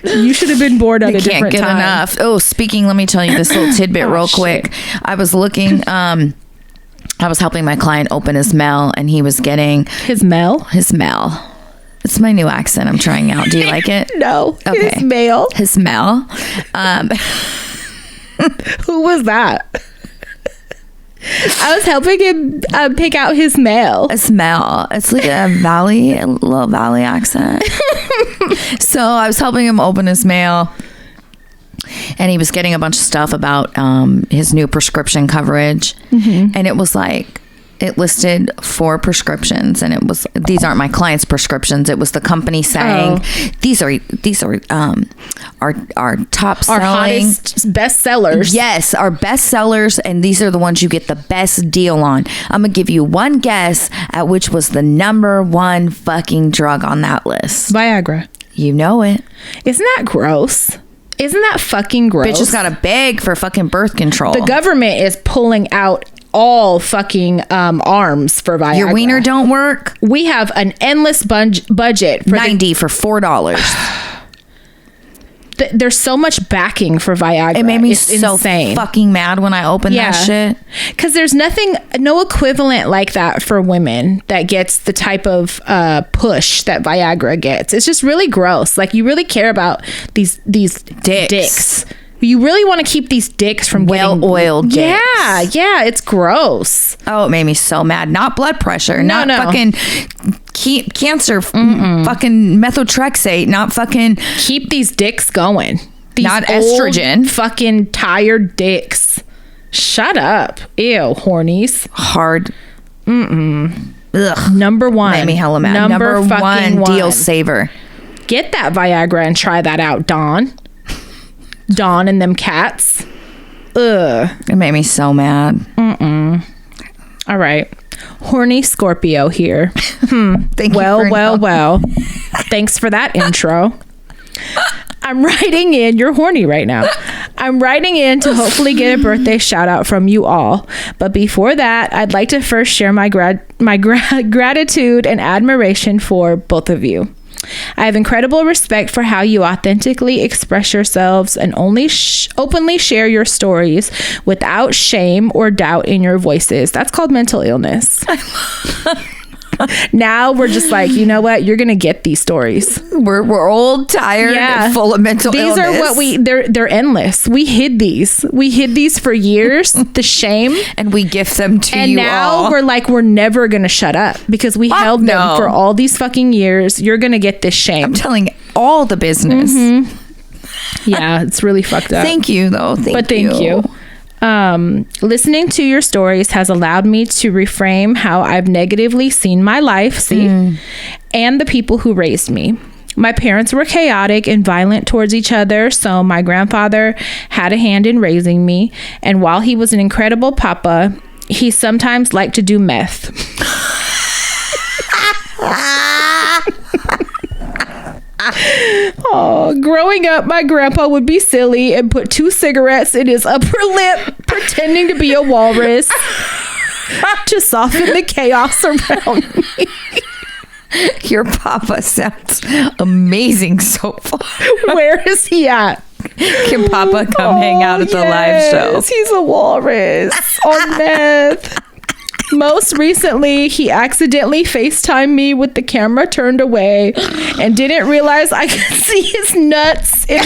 You should have been born at a different time. Can't get enough. Oh, speaking, let me tell you this little tidbit real quick. I was looking, I was helping my client open his mail, and he was getting his mail. It's my new accent I'm trying out. Do you like it? No. Okay. His mail. His mail. Who was that? I was helping him pick out his mail. His mail. It's like a little valley accent. So I was helping him open his mail, and he was getting a bunch of stuff about his new prescription coverage. Mm-hmm. And it was like it listed 4 prescriptions, and these aren't my client's prescriptions. It was the company saying these are our top selling, our hottest best sellers. Yes, our best sellers, and these are the ones you get the best deal on. I'm gonna give you one guess at which was the number 1 fucking drug on that list. Viagra. You know it. Isn't that gross? Isn't that fucking gross? Bitch has got a bag for fucking birth control. The government is pulling out all fucking arms for Viagra. Your wiener don't work? We have an endless budget for $90 for $4. There's so much backing for Viagra. It made me it's so insane. fucking mad when I opened that shit. Because there's no equivalent like that for women that gets the type of push that Viagra gets. It's just really gross. Like, you really care about these dicks. You really want to keep these dicks from well-oiled dicks. Yeah, it's gross. Oh, it made me so mad. Not blood pressure, not fucking cancer, fucking methotrexate, not fucking... Keep these dicks going. These not estrogen. Fucking tired dicks. Shut up. Ew, hornies. Hard. Ugh. Number 1. Made me hella mad. Number 1 deal saver. Get that Viagra and try that out, Dawn and them cats. Ugh. It made me so mad. All right. Horny Scorpio here. Thank you. Well. Thanks for that intro. I'm writing in. You're horny right now. I'm writing in to hopefully get a birthday shout out from you all. But before that, I'd like to first share my gratitude and admiration for both of you. I have incredible respect for how you authentically express yourselves and only openly share your stories without shame or doubt in your voices. That's called mental illness. Now we're just like, you know what? You're gonna get these stories. We're old, tired, and full of mental illness. These are what they're endless. We hid these for years. The shame, and we gift them to you. And now we're never gonna shut up because we held them for all these fucking years. You're gonna get this shame. I'm telling all the business. Yeah, it's really fucked up. Thank you, though. Thank you. Listening to your stories has allowed me to reframe how I've negatively seen my life, and the people who raised me. My parents were chaotic and violent towards each other, so my grandfather had a hand in raising me. And while he was an incredible papa, he sometimes liked to do meth. Oh, growing up, my grandpa would be silly and put 2 cigarettes in his upper lip, pretending to be a walrus to soften the chaos around me. Your papa sounds amazing so far. Where is he at? Can Papa come hang out at the live show? He's a walrus on meth. Most recently, he accidentally FaceTimed me with the camera turned away and didn't realize I could see his nuts in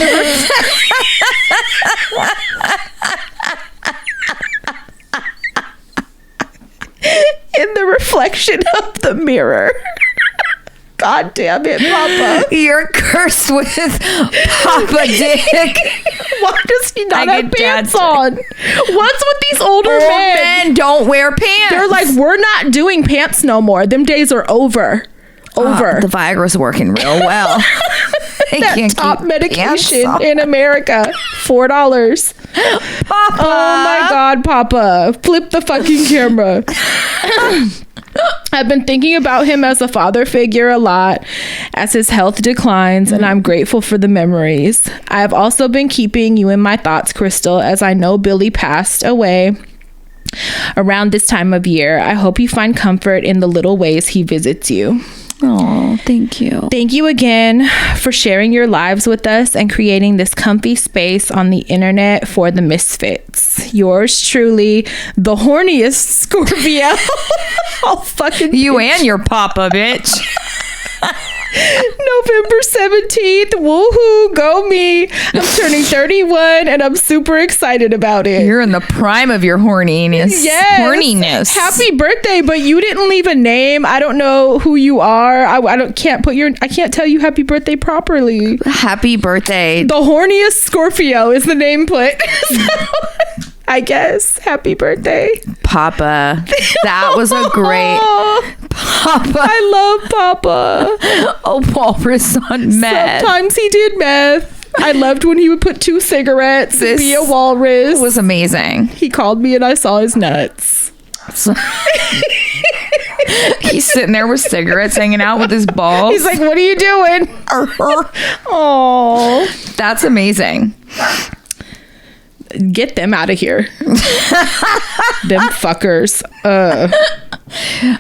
the reflection of the mirror. God damn it, Papa. You're cursed with Papa Dick. Why does he not have pants on? What's with these older men? Don't wear pants. They're like, we're not doing pants no more. Them days are over. The Viagra's working real well. That top medication in America. $4. Papa. Oh my God, Papa. Flip the fucking camera. I've been thinking about him as a father figure a lot as his health declines, and I'm grateful for the memories. I have also been keeping you in my thoughts, Crystal, as I know Billy passed away around this time of year. I hope you find comfort in the little ways he visits you. Oh, thank you. Thank you again for sharing your lives with us and creating this comfy space on the internet for the misfits. Yours truly, the horniest Scorpio. Oh, fucking you bitch. And your papa, bitch. November 17th. Woohoo, go me. I'm turning 31 and I'm super excited about it. You're in the prime of your horniness. Yes. Horniness. Happy birthday, but you didn't leave a name. I don't know who you are. I can't tell you happy birthday properly. Happy birthday. The horniest Scorpio is the name put. I guess. Happy birthday, Papa. That was a great Papa. I love Papa. A walrus on meth. Sometimes he did meth. I loved when he would put 2 cigarettes and be a walrus. It was amazing. He called me and I saw his nuts. So, he's sitting there with cigarettes hanging out with his balls. He's like, what are you doing? Oh, that's amazing. Get them out of here. Them fuckers.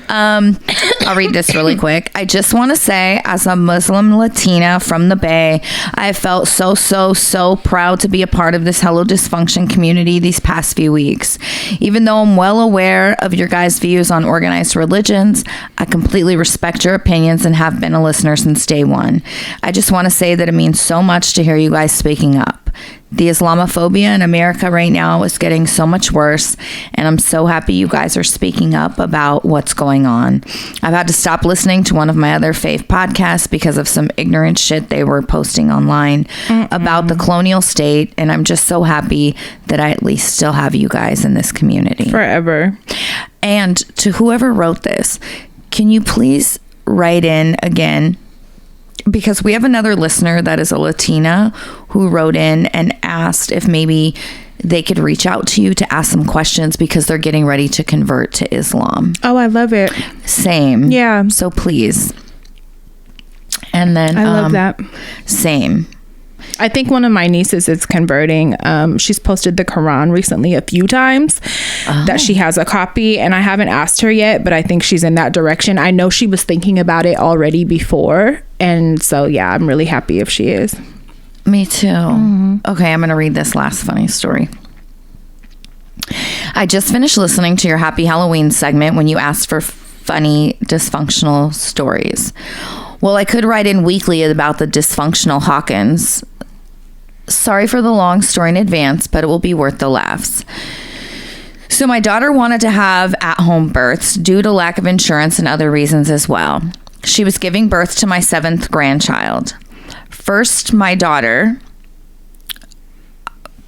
I'll read this really quick. I just want to say, as a Muslim Latina from the Bay, I felt so proud to be a part of this HelloDysfunction community these past few weeks. Even though I'm well aware of your guys' views on organized religions, I completely respect your opinions and have been a listener since day one. I just want to say that it means so much to hear you guys speaking up. The Islamophobia in America right now is getting so much worse, and I'm so happy you guys are speaking up about what's going on. I've had to stop listening to one of my other fave podcasts because of some ignorant shit they were posting online about the colonial state, and I'm just so happy that I at least still have you guys in this community. Forever. And to whoever wrote this, can you please write in again? Because we have another listener that is a Latina who wrote in and asked if maybe they could reach out to you to ask some questions because they're getting ready to convert to Islam. Oh, I love it. Same. Yeah. So please. And then I love that. Same. I think one of my nieces is converting. She's posted the Quran recently a few times that she has a copy, and I haven't asked her yet, but I think she's in that direction. I know she was thinking about it already before, and so yeah, I'm really happy if she is. Me too. Okay, I'm going to read this last funny story. I just finished listening to your Happy Halloween segment when you asked for funny dysfunctional stories. Well, I could write in weekly about the dysfunctional Hawkins. Sorry for the long story in advance, but it will be worth the laughs. So my daughter wanted to have at-home births due to lack of insurance and other reasons as well. She was giving birth to my 7th grandchild. First, my daughter,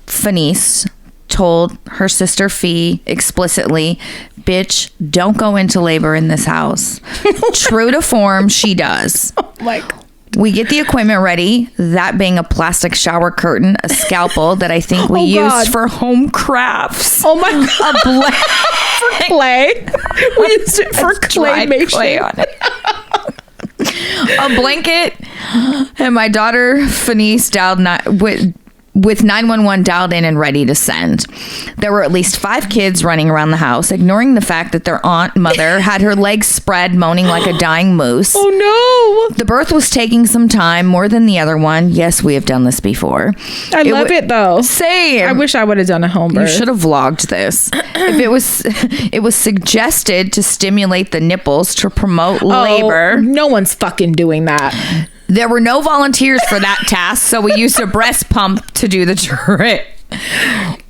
Fanice, told her sister Fee explicitly, bitch, don't go into labor in this house. True to form, she does. Oh my God. We get the equipment ready, that being a plastic shower curtain, a scalpel that I think we used for home crafts. Oh my God. For clay. We used it for claymation. Clay on it. A blanket, and my daughter Fanice dialed with 911 dialed in and ready to send. There were at least 5 kids running around the house, ignoring the fact that their mother had her legs spread, moaning like a dying moose. Oh no. The birth was taking some time, more than the other one. Yes, we have done this before. I love it though. Same. I wish I would have done a home birth. You should have vlogged this. It was suggested to stimulate the nipples to promote labor. No one's fucking doing that. There were no volunteers for that task, so we used a breast pump to do the trick.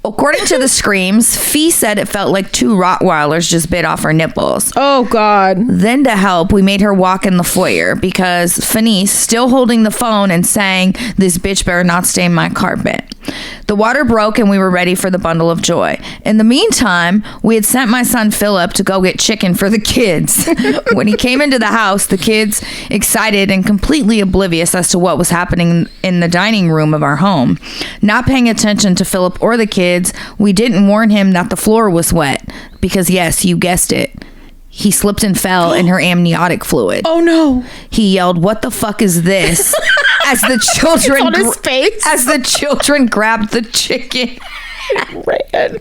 According to the screams, Fee said it felt like 2 Rottweilers just bit off her nipples. Oh, God. Then to help, we made her walk in the foyer because Fanice, still holding the phone and saying, this bitch better not stain my carpet. The water broke and we were ready for the bundle of joy. In the meantime, we had sent my son Philip to go get chicken for the kids. When he came into the house, the kids, excited and completely oblivious as to what was happening in the dining room of our home. Not paying attention to Philip or the kids, we didn't warn him that the floor was wet because, yes, you guessed it, he slipped and fell in her amniotic fluid. Oh no. He yelled, "What the fuck is this?" as the children on his face. As the children grabbed the chicken. Ran.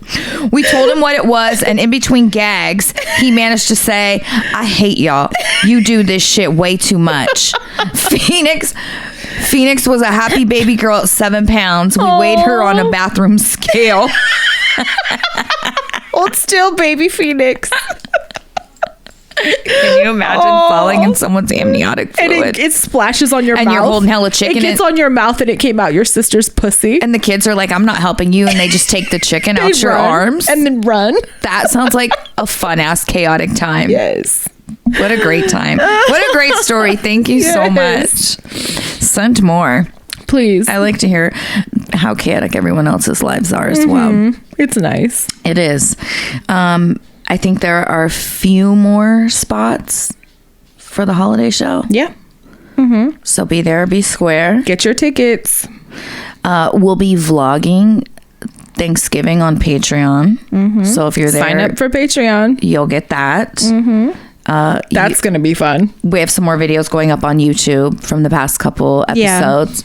We told him what it was, and in between gags, he managed to say, "I hate y'all. You do this shit way too much." Phoenix was a happy baby girl at 7 pounds. We weighed her on a bathroom scale. Hold still, baby Phoenix. Can you imagine falling in someone's amniotic fluid? And it splashes on your mouth. And you're holding hella chicken. It gets on your mouth and it came out your sister's pussy. And the kids are like, I'm not helping you. And they just take the chicken out your arms. And then run. That sounds like a fun ass chaotic time. Yes. What a great time. What a great story. Thank you so much. Send more. Please. I like to hear how chaotic everyone else's lives are as well. It's nice. It is. I think there are a few more spots for the holiday show. Yeah. So be there, be square. Get your tickets. We'll be vlogging Thanksgiving on Patreon. So if you're there, sign up for Patreon. You'll get that. That's going to be fun. We have some more videos going up on YouTube from the past couple episodes.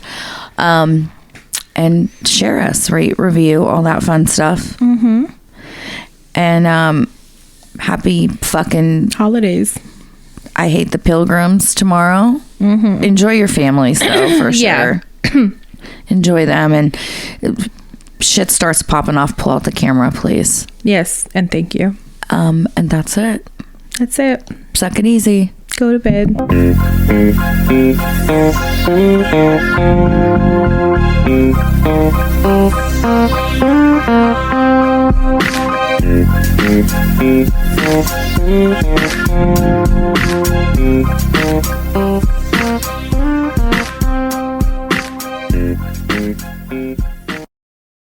And share us, rate, review, all that fun stuff. And happy fucking holidays. I hate the pilgrims tomorrow. Enjoy your families though, for sure. Enjoy them, and shit starts popping off, pull out the camera, please. Yes, and thank you. And that's it. That's it. Suck it easy. Go to bed.